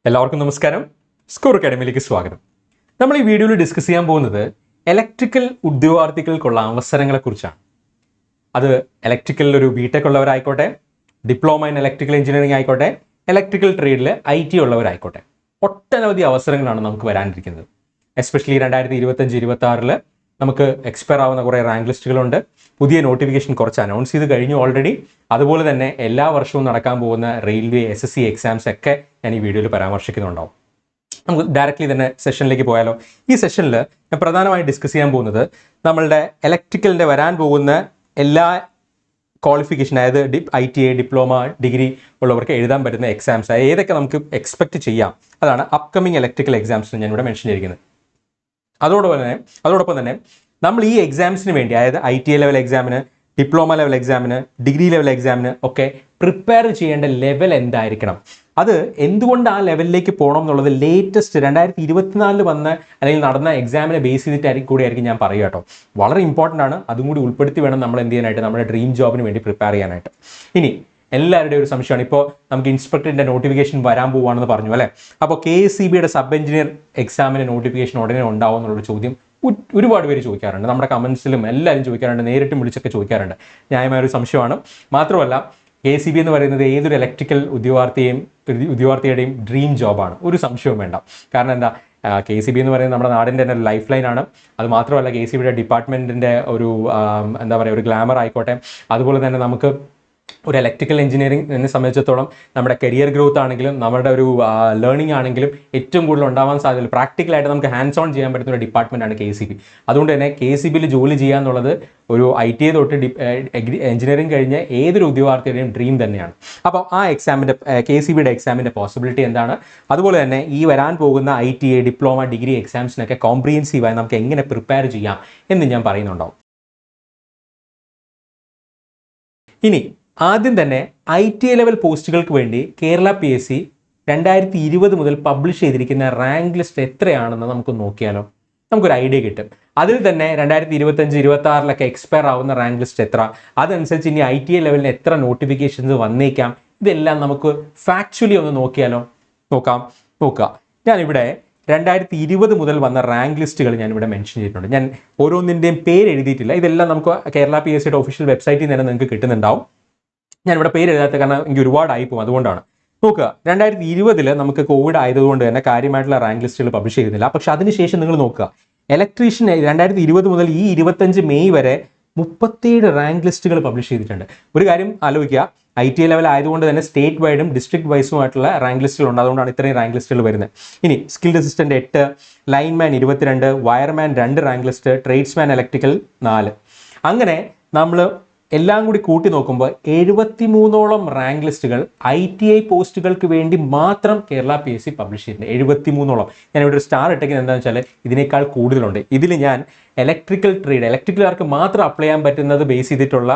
എല്ലാവർക്കും നമസ്കാരം. സ്കോർ അക്കാഡമിയിലേക്ക് സ്വാഗതം. നമ്മൾ ഈ വീഡിയോയിൽ ഡിസ്കസ് ചെയ്യാൻ പോകുന്നത് ഇലക്ട്രിക്കൽ ഉദ്യോഗാർത്ഥികൾക്കുള്ള അവസരങ്ങളെക്കുറിച്ചാണ്. അത് ഇലക്ട്രിക്കലിൽ ഒരു ബിടെക് ഉള്ളവരായിക്കോട്ടെ, ഡിപ്ലോമ ഇൻ ഇലക്ട്രിക്കൽ എഞ്ചിനീയറിംഗ് ആയിക്കോട്ടെ, ഇലക്ട്രിക്കൽ ട്രേഡിൽ IT ഉള്ളവരായിക്കോട്ടെ, ഒട്ടനവധി അവസരങ്ങളാണ് നമുക്ക് വരാനിരിക്കുന്നത്. എസ്പെഷ്യലി 2025-26 നമുക്ക് എക്സ്പയർ ആവുന്ന കുറേ റാങ്ക് ലിസ്റ്റുകളുണ്ട്. പുതിയ നോട്ടിഫിക്കേഷൻ കുറച്ച് അനൗൺസ് ചെയ്ത് കഴിഞ്ഞു ഓൾറെഡി. അതുപോലെ തന്നെ എല്ലാ വർഷവും നടക്കാൻ പോകുന്ന റെയിൽവേ SSC എക്സാംസ് ഒക്കെ ഞാൻ ഈ വീഡിയോയിൽ പരാമർശിക്കുന്നുണ്ടാവും. നമുക്ക് ഡയറക്റ്റ്ലി തന്നെ സെഷനിലേക്ക് പോയാലോ. ഈ സെഷനിൽ ഞാൻ പ്രധാനമായും ഡിസ്കസ് ചെയ്യാൻ പോകുന്നത് നമ്മളുടെ ഇലക്ട്രിക്കലിൻ്റെ വരാൻ പോകുന്ന എല്ലാ ക്വാളിഫിക്കേഷൻ, അതായത് ITA, ഡിപ്ലോമ, ഡിഗ്രി ഉള്ളവർക്ക് എഴുതാൻ പറ്റുന്ന എക്സാംസ് ഏതൊക്കെ നമുക്ക് എക്സ്പെക്റ്റ് ചെയ്യാം, അതാണ് അപ്കമിങ് ഇലക്ട്രിക്കൽ എക്സാംസ് ഞാൻ ഇവിടെ മെൻഷൻ ചെയ്തിരിക്കുന്നത്. അതോടൊപ്പം തന്നെ നമ്മൾ ഈ എക്സാംസിന് വേണ്ടി, അതായത് ITA ലെവൽ എക്സാമിന്, ഡിപ്ലോമ ലെവൽ എക്സാമിന്, ഡിഗ്രി ലെവൽ എക്സാമിന് ഒക്കെ പ്രിപ്പയർ ചെയ്യേണ്ട ലെവൽ എന്തായിരിക്കണം, അത് എന്തുകൊണ്ട് ആ ലെവലിലേക്ക് പോകണം എന്നുള്ളത് ലേറ്റസ്റ്റ് 2024 വന്ന അല്ലെങ്കിൽ നടന്ന എക്സാമിനെ ബേസ് ചെയ്തിട്ടായിരിക്കും ഞാൻ പറയുക കേട്ടോ. വളരെ ഇമ്പോർട്ടൻ്റ് ആണ്. അതും കൂടി ഉൾപ്പെടുത്തി വേണം നമ്മൾ എന്ത് ചെയ്യാനായിട്ട്, നമ്മുടെ ഡ്രീം ജോബിന് വേണ്ടി പ്രിപ്പയർ ചെയ്യാനായിട്ട്. ഇനി എല്ലാവരുടെയും ഒരു സംശയമാണ്, ഇപ്പോൾ നമുക്ക് ഇൻസ്പെക്ടറിൻ്റെ നോട്ടിഫിക്കേഷൻ വരാൻ പോവുകയാണെന്ന് പറഞ്ഞു അല്ലേ. അപ്പോൾ KSEBയുടെ സബ് എഞ്ചിനീയർ എക്സാമിന് നോട്ടിഫിക്കേഷൻ ഉടനെ ഉണ്ടാവും എന്നുള്ളൊരു ചോദ്യം ഒരുപാട് പേര് ചോദിക്കാറുണ്ട്. നമ്മുടെ കമൻസിലും എല്ലാവരും ചോദിക്കാറുണ്ട്, നേരിട്ടും വിളിച്ചൊക്കെ ചോദിക്കാറുണ്ട്. ന്യായമായൊരു സംശയമാണ്. മാത്രമല്ല KSEB എന്ന് പറയുന്നത് ഏതൊരു ഇലക്ട്രിക്കൽ ഉദ്യോഗാർത്ഥിയുടെയും ഡ്രീം ജോബാണ്, ഒരു സംശയവും വേണ്ട. കാരണം എന്താ, KSEB എന്ന് പറയുന്നത് നമ്മുടെ നാടിൻ്റെ തന്നെ ലൈഫ് ലൈനാണ്. അത് മാത്രമല്ല KSEBയുടെ ഡിപ്പാർട്ട്മെൻറ്റിൻ്റെ ഒരു എന്താ പറയുക, ഒരു ഗ്ലാമർ ആയിക്കോട്ടെ. അതുപോലെ തന്നെ നമുക്ക് ഒരു ഇലക്ട്രിക്കൽ എഞ്ചിനീയറിംഗിനെ സംബന്ധിച്ചിടത്തോളം നമ്മുടെ കരിയർ ഗ്രോത്ത് ആണെങ്കിലും നമ്മുടെ ഒരു ലേണിംഗ് ആണെങ്കിലും ഏറ്റവും കൂടുതൽ ഉണ്ടാവാൻ സാധ്യത, പ്രാക്ടിക്കലായിട്ട് നമുക്ക് ഹാൻഡ്സ് ഓൺ ചെയ്യാൻ പറ്റുന്ന ഒരു ഡിപ്പാർട്ട്മെൻറ്റാണ് KSEB. അതുകൊണ്ട് തന്നെ KSEBയിൽ ജോലി ചെയ്യുക എന്നുള്ളത് ഒരു ITA തൊട്ട് എഞ്ചിനീയറിംഗ് കഴിഞ്ഞ ഏതൊരു ഉദ്യോഗാർത്ഥിയുടെയും ഡ്രീം തന്നെയാണ്. അപ്പോൾ ആ എക്സാമിൻ്റെ KSEBയുടെ എക്സാമിൻ്റെ പോസിബിലിറ്റി എന്താണ്, അതുപോലെ തന്നെ ഈ വരാൻ പോകുന്ന ITA, ഡിപ്ലോമ, ഡിഗ്രി എക്സാംസിനൊക്കെ കോംപ്രിഹെൻസീവായി നമുക്ക് എങ്ങനെ പ്രിപ്പയർ ചെയ്യാം എന്ന് ഞാൻ പറയുന്നുണ്ടാവും. ഇനി ആദ്യം തന്നെ ITA ലെവൽ പോസ്റ്റുകൾക്ക് വേണ്ടി കേരള PSC 2020 മുതൽ പബ്ലിഷ് ചെയ്തിരിക്കുന്ന റാങ്ക് ലിസ്റ്റ് എത്രയാണെന്ന് നമുക്ക് നോക്കിയാലോ. നമുക്കൊരു ഐഡിയ കിട്ടും. അതിൽ തന്നെ 2025-26 എക്സ്പയർ ആവുന്ന റാങ്ക് ലിസ്റ്റ് എത്ര, അതനുസരിച്ച് ഇനി ITA ലെവലിന് എത്ര നോട്ടിഫിക്കേഷൻസ് വന്നേക്കാം, ഇതെല്ലാം നമുക്ക് ഫാക്ച്വലി ഒന്ന് നോക്കുക. ഞാനിവിടെ 2020 മുതൽ വന്ന റാങ്ക് ലിസ്റ്റുകൾ ഞാനിവിടെ മെൻഷൻ ചെയ്തിട്ടുണ്ട്. ഞാൻ ഓരോന്നിൻ്റെയും പേര് എഴുതിയിട്ടില്ല. ഇതെല്ലാം നമുക്ക് കേരള PSCയുടെ ഒഫീഷ്യൽ വെബ്സൈറ്റിൽ നിന്ന് നിങ്ങൾക്ക് കിട്ടുന്നുണ്ടാവും. ഞാനിവിടെ പേര് എഴുതാത്ത കാരണം എനിക്ക് ഒരുപാട് ആയിപ്പോകും, അതുകൊണ്ടാണ്. നോക്കുക, 2020 നമുക്ക് കോവിഡ് ആയതുകൊണ്ട് തന്നെ കാര്യമായിട്ടുള്ള റാങ്ക് ലിസ്റ്റുകൾ പബ്ലിഷ് ചെയ്തിരുന്നില്ല. പക്ഷെ അതിനുശേഷം നിങ്ങൾ നോക്കുക, ഇലക്ട്രീഷ്യൻ 2020 മുതൽ ഈ 25 മെയ് വരെ 37 റാങ്ക് ലിസ്റ്റുകൾ പബ്ലിഷ് ചെയ്തിട്ടുണ്ട്. ഒരു കാര്യം ആലോചിക്കുക, ITA ലെവൽ ആയതുകൊണ്ട് തന്നെ സ്റ്റേറ്റ് വൈഡും ഡിസ്ട്രിക്ട് വൈസുമായിട്ടുള്ള റാങ്ക് ലിസ്റ്റുകൾ ഉണ്ട്. അതുകൊണ്ടാണ് ഇത്രയും റാങ്ക് ലിസ്റ്റുകൾ വരുന്നത്. ഇനി skilled assistant 8, lineman 22, wireman 2 rank list, tradesman electrical 4. അങ്ങനെ നമ്മൾ എല്ലാം കൂടി കൂട്ടി നോക്കുമ്പോൾ 73ഓളം റാങ്ക് ലിസ്റ്റുകൾ ITA പോസ്റ്റുകൾക്ക് വേണ്ടി മാത്രം കേരള PSC പബ്ലിഷ് ചെയ്തിട്ടുണ്ട്. 73ഓളം. ഞാൻ ഇവിടെ ഒരു സ്റ്റാർ ഇട്ടേക്കുന്നത് എന്താണെന്ന് വെച്ചാൽ ഇതിനേക്കാൾ കൂടുതലുണ്ട്. ഇതിൽ ഞാൻ ഇലക്ട്രിക്കൽ ട്രേഡ്, ഇലക്ട്രിക്കലുകാർക്ക് മാത്രം അപ്ലൈ ചെയ്യാൻ പറ്റുന്നത് ബേസ് ചെയ്തിട്ടുള്ള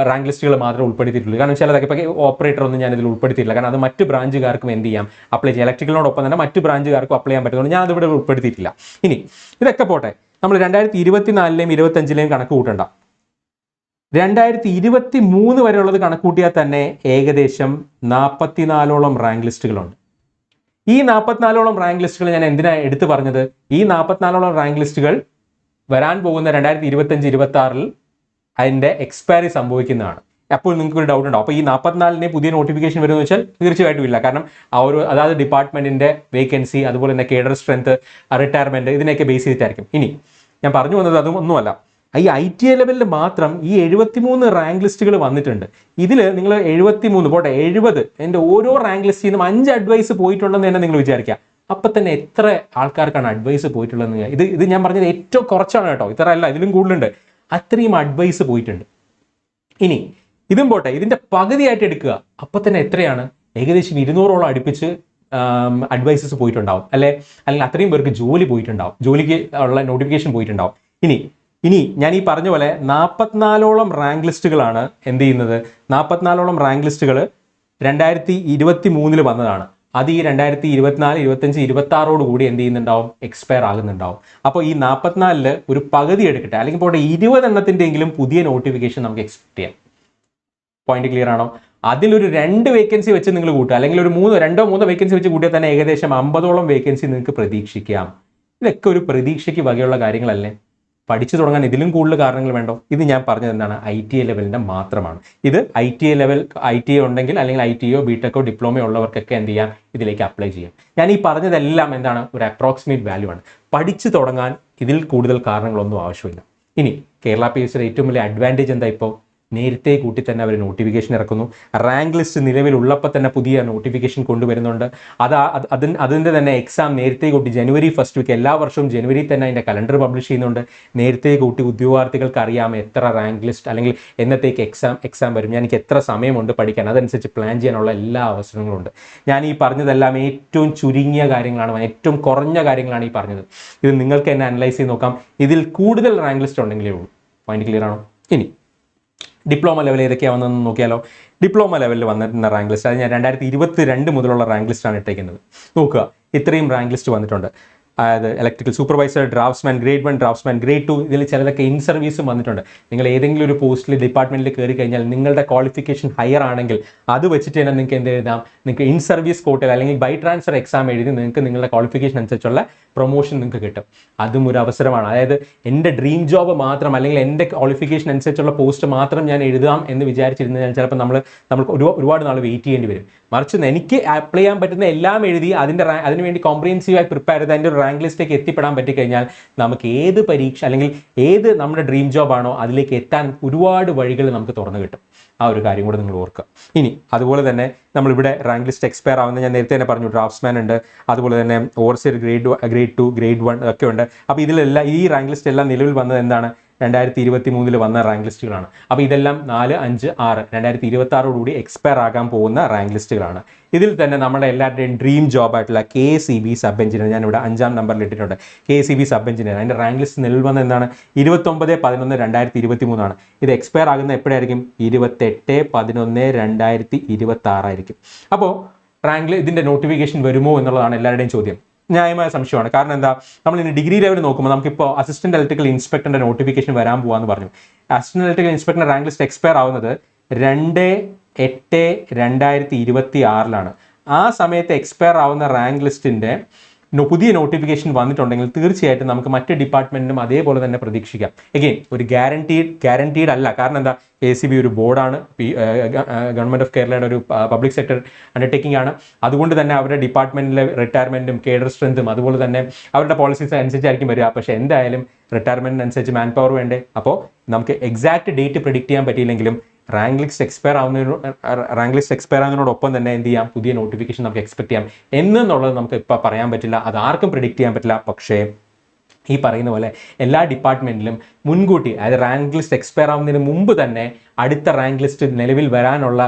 റാങ്ക് ലിസ്റ്റുകൾ മാത്രമേ ഉൾപ്പെടുത്തിയിട്ടുള്ളൂ. കാരണം ചിലതൊക്കെ ഇപ്പോൾ ഓപ്പറേറ്റർ ഒന്നും ഞാൻ ഇതിൽ ഉൾപ്പെടുത്തിയിട്ടില്ല. കാരണം അത് മറ്റ് ബ്രാഞ്ചുകാർക്കും എന്ത് ചെയ്യാം, അപ്ലൈ ചെയ്യാം. ഇലക്ട്രിക്കലിനോടൊപ്പം തന്നെ മറ്റ് ബ്രാഞ്ചുകാർക്കും അപ്ലൈ ചെയ്യാൻ പറ്റുന്നത് ഞാൻ അതിവിടെ ഉൾപ്പെടുത്തിയിട്ടില്ല. ഇനി ഇതൊക്കെ പോട്ടെ, നമ്മൾ 2024-ലെയും 25-ലെയും കണക്ക് കൂട്ടണ്ട. 2023 വരെയുള്ളത് കണക്കൂട്ടിയാൽ തന്നെ ഏകദേശം 44ഓളം റാങ്ക് ലിസ്റ്റുകളുണ്ട്. ഈ 44ഓളം റാങ്ക് ലിസ്റ്റുകൾ ഞാൻ എന്തിനാണ് എടുത്തു പറഞ്ഞത്, ഈ 44ഓളം റാങ്ക് ലിസ്റ്റുകൾ വരാൻ പോകുന്ന 2025-26 അതിൻ്റെ എക്സ്പയറി സംഭവിക്കുന്നതാണ്. അപ്പോൾ നിങ്ങൾക്ക് ഒരു ഡൗട്ട് ഉണ്ടാവും, അപ്പോൾ ഈ 44നെ പുതിയ നോട്ടിഫിക്കേഷൻ വരുമെന്ന് വെച്ചാൽ തീർച്ചയായിട്ടും ഇല്ല. കാരണം അതായത് ഡിപ്പാർട്ട്മെന്റിന്റെ വേക്കൻസി, അതുപോലെ തന്നെ കേഡർ സ്ട്രെങ്ത്, റിട്ടയർമെന്റ്, ഇതിനെയൊക്കെ ബേസ് ചെയ്തിട്ടായിരിക്കും. ഇനി ഞാൻ പറഞ്ഞു വന്നത് അതൊന്നുമല്ല, ഈ ITA ലെവലിൽ മാത്രം ഈ 73 റാങ്ക് ലിസ്റ്റുകൾ വന്നിട്ടുണ്ട്. ഇതിൽ നിങ്ങൾ 73 പോട്ടെ 70, എൻ്റെ ഓരോ റാങ്ക് ലിസ്റ്റിൽ നിന്നും 5 അഡ്വൈസ് പോയിട്ടുണ്ടെന്ന് തന്നെ നിങ്ങൾ വിചാരിക്കുക. അപ്പം തന്നെ എത്ര ആൾക്കാർക്കാണ് അഡ്വൈസ് പോയിട്ടുള്ളതെന്ന്. ഇത് ഞാൻ പറഞ്ഞത് ഏറ്റവും കുറച്ചാണ് കേട്ടോ, ഇത്ര അല്ല, ഇതിലും കൂടുതലുണ്ട്. അത്രയും അഡ്വൈസ് പോയിട്ടുണ്ട്. ഇനി ഇതും പോട്ടെ, ഇതിൻ്റെ പകുതിയായിട്ട് എടുക്കുക, അപ്പം തന്നെ എത്രയാണ്, ഏകദേശം 200ഓളം അടുപ്പിച്ച് അഡ്വൈസസ് പോയിട്ടുണ്ടാവും, അല്ലെങ്കിൽ അത്രയും പേർക്ക് ജോലി പോയിട്ടുണ്ടാവും, ജോലിക്ക് ഉള്ള നോട്ടിഫിക്കേഷൻ പോയിട്ടുണ്ടാവും. ഇനി ഞാൻ ഈ പറഞ്ഞ പോലെ 44ഓളം റാങ്ക് ലിസ്റ്റുകളാണ് എന്ത് ചെയ്യുന്നത്, 44ഓളം റാങ്ക് ലിസ്റ്റുകൾ 2023 വന്നതാണ്. അത് ഈ 2024, 25, 26 കൂടി എന്ത് ചെയ്യുന്നുണ്ടാവും, എക്സ്പയർ ആകുന്നുണ്ടാവും. അപ്പോൾ ഈ 44 ഒരു പകുതി എടുക്കട്ടെ, അല്ലെങ്കിൽ പോട്ടെ 20 എണ്ണത്തിൻ്റെയെങ്കിലും പുതിയ നോട്ടിഫിക്കേഷൻ നമുക്ക് എക്സ്പെക്ട് ചെയ്യാം. പോയിന്റ് ക്ലിയർ ആണോ? അതിലൊരു 2 വേക്കൻസി വെച്ച് നിങ്ങൾ കൂട്ടുക, അല്ലെങ്കിൽ ഒരു 2-3 വേക്കൻസി വെച്ച് കൂട്ടിയാൽ തന്നെ ഏകദേശം 50ഓളം വേക്കൻസി നിങ്ങൾക്ക് പ്രതീക്ഷിക്കാം. ഇതൊക്കെ ഒരു പ്രതീക്ഷയ്ക്ക് വകയുള്ള കാര്യങ്ങളല്ലേ? പഠിച്ചു തുടങ്ങാൻ ഇതിലും കൂടുതൽ കാരണങ്ങൾ വേണ്ടോ? ഇത് ഞാൻ പറഞ്ഞത് എന്താണ്, ITA ലെവലിൻ്റെ മാത്രമാണ്. ഇത് ITA ഉണ്ടെങ്കിൽ, അല്ലെങ്കിൽ ITO BTECോ ഡിപ്ലോമയോ ഉള്ളവർക്കൊക്കെ എന്ത് ചെയ്യാം, ഇതിലേക്ക് അപ്ലൈ ചെയ്യാം. ഞാൻ ഈ പറഞ്ഞതെല്ലാം എന്താണ്, ഒരു അപ്രോക്സിമേറ്റ് വാല്യൂ ആണ്. പഠിച്ചു തുടങ്ങാൻ ഇതിൽ കൂടുതൽ കാരണങ്ങളൊന്നും ആവശ്യമില്ല. ഇനി കേരള PSCയുടെ ഏറ്റവും വലിയ അഡ്വാൻറ്റേജ് എന്താ, ഇപ്പോൾ നേരത്തെ കൂട്ടി തന്നെ അവർ നോട്ടിഫിക്കേഷൻ ഇറക്കുന്നു. റാങ്ക് ലിസ്റ്റ് നിലവിലുള്ളപ്പോൾ തന്നെ പുതിയ നോട്ടിഫിക്കേഷൻ കൊണ്ടുവരുന്നുണ്ട്. അതിൻ്റെ തന്നെ എക്സാം നേരത്തെ കൂട്ടി ജനുവരി ഫസ്റ്റ് വീക്ക്, എല്ലാ വർഷവും ജനുവരി തന്നെ അതിൻ്റെ കലണ്ടർ പബ്ലിഷ് ചെയ്യുന്നുണ്ട്. നേരത്തെ കൂട്ടി ഉദ്യോഗാർത്ഥികൾക്ക് അറിയാം എത്ര റാങ്ക് ലിസ്റ്റ് അല്ലെങ്കിൽ എന്നത്തേക്ക് എക്സാം വരും, എനിക്ക് എത്ര സമയമുണ്ട് പഠിക്കാൻ, അതനുസരിച്ച് പ്ലാൻ ചെയ്യാനുള്ള എല്ലാ അവസരങ്ങളുണ്ട്. ഞാൻ ഈ പറഞ്ഞതെല്ലാം ഏറ്റവും ചുരുങ്ങിയ കാര്യങ്ങളാണ്, ഏറ്റവും കുറഞ്ഞ കാര്യങ്ങളാണ് ഈ പറഞ്ഞത്. ഇത് നിങ്ങൾക്ക് എന്നെ അനലൈസ് ചെയ്ത് നോക്കാം. ഇതിൽ കൂടുതൽ റാങ്ക് ലിസ്റ്റ് ഉണ്ടെങ്കിലേ ഉള്ളൂ. പോയിന്റ് ക്ലിയർ ആണോ? ഇനി ഡിപ്ലോമ ലെവൽ ഏതൊക്കെയാണ് വന്നതെന്ന് നോക്കിയാലോ. ഡിപ്ലോമ ലെവലിൽ വന്നിട്ടുള്ള റാങ്ക് ലിസ്റ്റ്, അത് ഞാൻ 2022 മുതലുള്ള റാങ്ക് ലിസ്റ്റാണ് ഇട്ടേക്കുന്നത്. നോക്കുക, ഇത്രയും റാങ്ക് ലിസ്റ്റ് വന്നിട്ടുണ്ട്. അതായത് electrical supervisor, draughtsman grade 1, draughtsman grade 2, ഇതിൽ ചിലതൊക്കെ ഇൻ സർവീസും വന്നിട്ടുണ്ട്. നിങ്ങൾ ഏതെങ്കിലും ഒരു പോസ്റ്റിൽ ഡിപ്പാർട്ട്മെൻറ്റിൽ കയറി കഴിഞ്ഞാൽ നിങ്ങളുടെ ക്വാളിഫിക്കേഷൻ ഹയർ ആണെങ്കിൽ അത് വെച്ചിട്ട് തന്നെ നിങ്ങൾക്ക് എന്ത് എഴുതാം, നിങ്ങൾക്ക് ഇൻ സർവീസ് കോട്ടയിൽ അല്ലെങ്കിൽ ബൈ ട്രാൻസ്ഫർ എക്സാം എഴുതി നിങ്ങൾക്ക് നിങ്ങളുടെ ക്വാളിഫിക്കേഷൻ അനുസരിച്ചുള്ള പ്രൊമോഷൻ നിങ്ങൾക്ക് കിട്ടും. അതും ഒരു അവസരമാണ്. അതായത് എൻ്റെ ഡ്രീം ജോബ് മാത്രം അല്ലെങ്കിൽ എൻ്റെ ക്വാളിഫിക്കേഷൻ അനുസരിച്ചുള്ള പോസ്റ്റ് മാത്രം ഞാൻ എഴുതാം എന്ന് വിചാരിച്ചിരുന്നാൽ ചിലപ്പോൾ നമുക്ക് ഒരുപാട് നാൾ വെയിറ്റ് ചെയ്യേണ്ടി വരും. മറിച്ച് എനിക്ക് അപ്ലൈ ചെയ്യാൻ പറ്റുന്ന എല്ലാം എഴുതി അതിനുവേണ്ടി കോംപ്രിഹെൻസീവായി പ്രിപ്പയർ ചെയ്ത് അതിൻ്റെ ഒരു റാങ്ക് ലിസ്റ്റിലേക്ക് എത്തിപ്പെടാൻ പറ്റിക്കഴിഞ്ഞാൽ നമുക്ക് ഏത് പരീക്ഷ അല്ലെങ്കിൽ ഏത് നമ്മുടെ ഡ്രീം ജോബ് ആണോ അതിലേക്ക് എത്താൻ ഒരുപാട് വഴികൾ നമുക്ക് തുറന്നു കിട്ടും. ആ ഒരു കാര്യം കൂടെ നിങ്ങൾ ഓർക്കുക. ഇനി അതുപോലെ തന്നെ നമ്മളിവിടെ റാങ്ക് ലിസ്റ്റ് എക്സ്പയർ ആവുന്ന ഞാൻ നേരത്തെ തന്നെ പറഞ്ഞു, ഡ്രാഫ്റ്റ്സ്മാൻ ഉണ്ട്, അതുപോലെ തന്നെ ഓവർസിയർ ഗ്രേഡ് 2, ഗ്രേഡ് 1 ഒക്കെ ഉണ്ട്. അപ്പോൾ ഇതിലെല്ലാം ഈ റാങ്ക് ലിസ്റ്റ് എല്ലാം നിലവിൽ വന്നത് എന്താണ്, 2023 വന്ന റാങ്ക് ലിസ്റ്റുകളാണ്. അപ്പോൾ ഇതെല്ലാം 4, 5, 6 2026 എക്സ്പയർ ആകാൻ പോകുന്ന റാങ്ക് ലിസ്റ്റുകളാണ്. ഇതിൽ തന്നെ നമ്മുടെ എല്ലാവരുടെയും ഡ്രീം ജോബായിട്ടുള്ള KCB സബ് എഞ്ചിനീയർ ഞാനിവിടെ 5ാം നമ്പറിൽ ഇട്ടിട്ടുണ്ട്. KCB സബ് എഞ്ചിനീയർ അതിൻ്റെ റാങ്ക് ലിസ്റ്റ് നിലവിൽ വന്നത് എന്താണ്, 29/11/2023 ഇത് എക്സ്പയർ ആകുന്ന എപ്പോഴായിരിക്കും, 28/11/2026 ആയിരിക്കും. അപ്പോൾ റാങ്കിൽ ഇതിൻ്റെ നോട്ടിഫിക്കേഷൻ വരുമോ എന്നുള്ളതാണ് എല്ലാവരുടെയും ചോദ്യം. ന്യായമായ സംശയമാണ്. കാരണം എന്താ, നമ്മൾ ഇനി ഡിഗ്രി ലെവൽ നോക്കുമ്പോൾ നമുക്കിപ്പോൾ അസിസ്റ്റന്റ് ഇലക്ട്രിക്കൽ ഇൻസ്പെക്ടറിന്റെ നോട്ടിഫിക്കേഷൻ വരാൻ പോകാന്ന് പറഞ്ഞു. അസിസ്റ്റന്റ് ഇലക്ട്രിക്കൽ ഇൻസ്പെക്ടറിന്റെ റാങ്ക് ലിസ്റ്റ് എക്സ്പയർ ആവുന്നത് 2/8/2026 ആ സമയത്ത് എക്സ്പയർ ആവുന്ന റാങ്ക് ലിസ്റ്റിന്റെ പുതിയ നോട്ടിഫിക്കേഷൻ വന്നിട്ടുണ്ടെങ്കിൽ തീർച്ചയായിട്ടും നമുക്ക് മറ്റ് ഡിപ്പാർട്ട്മെന്റിനും അതേപോലെ തന്നെ പ്രതീക്ഷിക്കാം. എഗെയിൻ ഒരു ഗ്യാരണ്ടീഡ് അല്ല. കാരണം എന്താ, KCB ഒരു ബോർഡാണ്, ഗവൺമെന്റ് ഓഫ് കേരളയുടെ ഒരു പബ്ലിക് സെക്ടർ അണ്ടർടേക്കിംഗ് ആണ്. അതുകൊണ്ട് തന്നെ അവരുടെ ഡിപ്പാർട്ട്മെന്റിലെ റിട്ടയർമെന്റും കേഡർ സ്ട്രെങ്തും അതുപോലെ തന്നെ അവരുടെ പോളിസീസ് അനുസരിച്ചായിരിക്കും വരിക. പക്ഷേ എന്തായാലും റിട്ടയർമെന്റിനനുസരിച്ച് മാൻ പവർ വേണ്ടേ. അപ്പോൾ നമുക്ക് എക്സാക്ട് ഡേറ്റ് പ്രിഡിക്റ്റ് ചെയ്യാൻ പറ്റിയില്ലെങ്കിലും റാങ്ക് ലിസ്റ്റ് എക്സ്പയർ ആവുന്നതിനോടൊപ്പം തന്നെ എന്ത് ചെയ്യാം, പുതിയ നോട്ടിഫിക്കേഷൻ നമുക്ക് എക്സ്പെക്ട് ചെയ്യാം എന്നുള്ളത് നമുക്ക് ഇപ്പോൾ പറയാൻ പറ്റില്ല. അത് ആർക്കും പ്രിഡിക്റ്റ് ചെയ്യാൻ പറ്റില്ല. പക്ഷേ ഈ പറയുന്ന പോലെ എല്ലാ ഡിപ്പാർട്ട്മെന്റിലും മുൻകൂട്ടി, അതായത് റാങ്ക് ലിസ്റ്റ് എക്സ്പയർ ആവുന്നതിന് മുമ്പ് തന്നെ അടുത്ത റാങ്ക് ലിസ്റ്റ് നിലവിൽ വരാനുള്ള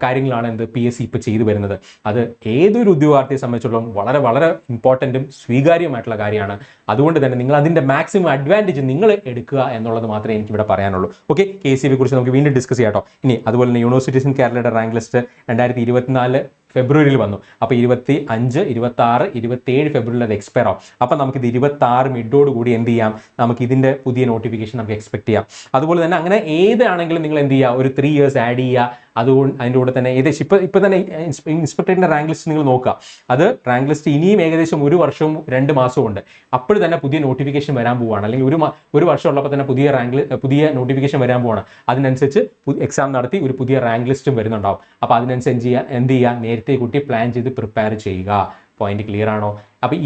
കാര്യങ്ങളാണ് PSC ഇപ്പോൾ ചെയ്തു വരുന്നത്. അത് ഏതൊരു ഉദ്യോഗാർത്ഥിയെ സംബന്ധിച്ചിടത്തോളം വളരെ വളരെ ഇമ്പോർട്ടൻറ്റും സ്വീകാര്യമായിട്ടുള്ള കാര്യമാണ്. അതുകൊണ്ട് തന്നെ നിങ്ങൾ അതിൻ്റെ മാക്സിമം അഡ്വാൻറ്റേജ് നിങ്ങൾ എടുക്കുക എന്നുള്ളത് മാത്രമേ എനിക്കിവിടെ പറയാനുള്ളൂ. ഓക്കെ, KCB കുറിച്ച് നമുക്ക് വീണ്ടും ഡിസ്കസ് ചെയ്യാം കേട്ടോ. ഇനി അതുപോലെ തന്നെ യൂണിവേഴ്സിറ്റീസ് ഇൻ കേരളയുടെ റാങ്ക് ലിസ്റ്റ് 2024 ഫെബ്രുവരിയിൽ വന്നു. അപ്പോൾ 25, 26, 27 ഫെബ്രുവരിയിൽ അത് എക്സ്പയർ ആവും. അപ്പം നമുക്കിത് 26 മിഡോട് കൂടി എന്ത് ചെയ്യാം, നമുക്ക് ഇതിൻ്റെ പുതിയ നോട്ടിഫിക്കേഷൻ നമുക്ക് എക്സ്പെക്ട് ചെയ്യാം. അതുപോലെ തന്നെ അങ്ങനെ ഏതാണെങ്കിലും നിങ്ങൾ എന്ത് ചെയ്യുക, ഒരു 3 years ആഡ് ചെയ്യുക. അതുകൊണ്ട് അതിൻ്റെ കൂടെ തന്നെ ഏകദേശം ഇപ്പം തന്നെ ഇൻസ്പെക്ടറിൻ്റെ റാങ്ക് ലിസ്റ്റ് നിങ്ങൾ നോക്കുക. അത് റാങ്ക് ലിസ്റ്റ് ഇനിയും ഏകദേശം 1 വർഷവും 2 മാസവും ഉണ്ട്. അപ്പോൾ തന്നെ പുതിയ നോട്ടിഫിക്കേഷൻ വരാൻ പോവുകയാണ്. അല്ലെങ്കിൽ ഒരു വർഷം ഉള്ളപ്പോൾ തന്നെ പുതിയ നോട്ടിഫിക്കേഷൻ വരാൻ പോവുകയാണ്. അതിനനുസരിച്ച് എക്സാം നടത്തി ഒരു പുതിയ റാങ്ക് ലിസ്റ്റും വരുന്നുണ്ടാവും. അപ്പോൾ അതിനനുസരിച്ച് എന്ത് ചെയ്യുക, നേരത്തെ കൂട്ടി പ്ലാൻ ചെയ്ത് പ്രിപ്പയർ ചെയ്യുക. പോയിന്റ് ക്ലിയർ ആണോ? അപ്പോൾ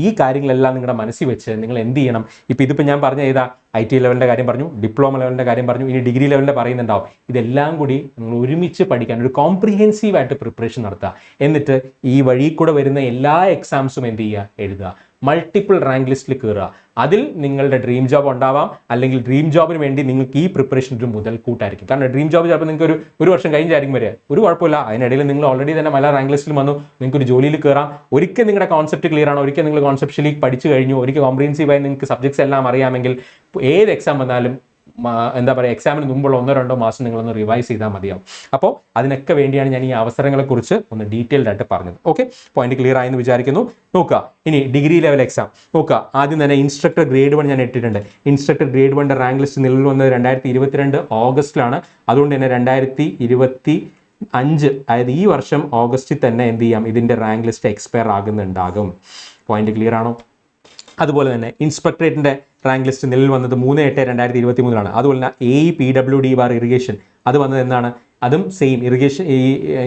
ഈ കാര്യങ്ങളെല്ലാം നിങ്ങളുടെ മനസ്സിൽ വെച്ച് നിങ്ങൾ എന്ത് ചെയ്യണം, ഇതിപ്പോൾ ഞാൻ പറഞ്ഞ IT ലെവലിൻ്റെ കാര്യം പറഞ്ഞു, ഡിപ്ലോമ ലെവലിൻ്റെ കാര്യം പറഞ്ഞു, ഇനി ഡിഗ്രി ലെവലിൻ്റെ പറയുന്നുണ്ടാവും. ഇതെല്ലാം കൂടി നിങ്ങൾ ഒരുമിച്ച് പഠിക്കാൻ ഒരു കോംപ്രിഹെൻസീവായിട്ട് പ്രിപ്പറേഷൻ നടത്തുക. എന്നിട്ട് ഈ വഴി കൂടെ വരുന്ന എല്ലാ എക്സാംസും എന്ത് ചെയ്യുക, എഴുതുക. മൾട്ടിപ്പിൾ റാങ്ക് ലിസ്റ്റിൽ കയറുക. അതിൽ നിങ്ങളുടെ ഡ്രീം ജോബ് ഉണ്ടാവാം, അല്ലെങ്കിൽ ഡ്രീം ജോബിന് വേണ്ടി നിങ്ങൾക്ക് ഈ പ്രിപ്പറേഷൻ ഒരു മുതൽക്കൂട്ടായിരിക്കും. കാരണം ഡ്രീം ജോബ് ചിലപ്പോൾ നിങ്ങൾക്ക് ഒരു വർഷം കഴിഞ്ഞായിരിക്കും വരിക, ഒരു കുഴപ്പമില്ല. അതിനിടയിൽ നിങ്ങൾ ഓൾറെഡി തന്നെ പല റാങ്ക് ലിസ്റ്റിൽ വന്നു, നിങ്ങൾക്ക് ഒരു ജോലിയിൽ കയറാം. ഒരിക്കൽ നിങ്ങളുടെ കോൺസെപ്റ്റ് ക്ലിയർ ആണ്, ഒരിക്കൽ നിങ്ങൾ കോൺസെപ്ഷ്യലി പഠിച്ചു കഴിഞ്ഞു, ഒരിക്കൽ കോംപ്രിഹെൻസീവായി നിങ്ങൾക്ക് സബ്ജക്ട്സ് എല്ലാം അറിയാമെങ്കിൽ ഏത് എക്സാം വന്നാലും എന്താ പറയുക എക്സാമിന് മുമ്പുള്ള 1-2 മാസം നിങ്ങളൊന്ന് റിവൈസ് ചെയ്താൽ മതിയാവും. അപ്പോൾ അതിനൊക്കെ വേണ്ടിയാണ് ഞാൻ ഈ അവസരങ്ങളെക്കുറിച്ച് ഒന്ന് ഡീറ്റെയിൽഡ് ആയിട്ട് പറഞ്ഞത്. ഓക്കെ, പോയിന്റ് ക്ലിയർ ആയെന്ന് വിചാരിക്കുന്നു. നോക്കുക, ഇനി ഡിഗ്രി ലെവൽ എക്സാം നോക്കുക. ആദ്യം തന്നെ ഇൻസ്ട്രക്ടർ ഗ്രേഡ് 1 ഞാൻ ഇട്ടിട്ടുണ്ട്. ഇൻസ്ട്രക്ടർ ഗ്രേഡ് 1 റാങ്ക് ലിസ്റ്റ് നിലവിൽ വന്നത് 2022 ഓഗസ്റ്റിലാണ്. അതുകൊണ്ട് തന്നെ 2025 അതായത് ഈ വർഷം ഓഗസ്റ്റിൽ തന്നെ എന്ത് ചെയ്യാം, ഇതിൻ്റെ റാങ്ക് ലിസ്റ്റ് എക്സ്പയർ ആകുന്നുണ്ടാകും. പോയിന്റ് ക്ലിയർ ആണോ? അതുപോലെ തന്നെ ഇൻസ്പെക്ടറേറ്റിൻ്റെ റാങ്ക് ലിസ്റ്റ് നിലവിൽ വന്നത് 3/8/2023 അതുപോലെ തന്നെ AEPWD ബാർ ഇറിഗേഷൻ അത് വന്നത് എന്നാണ്, അതും സെയിം ഇറിഗേഷൻ ഈ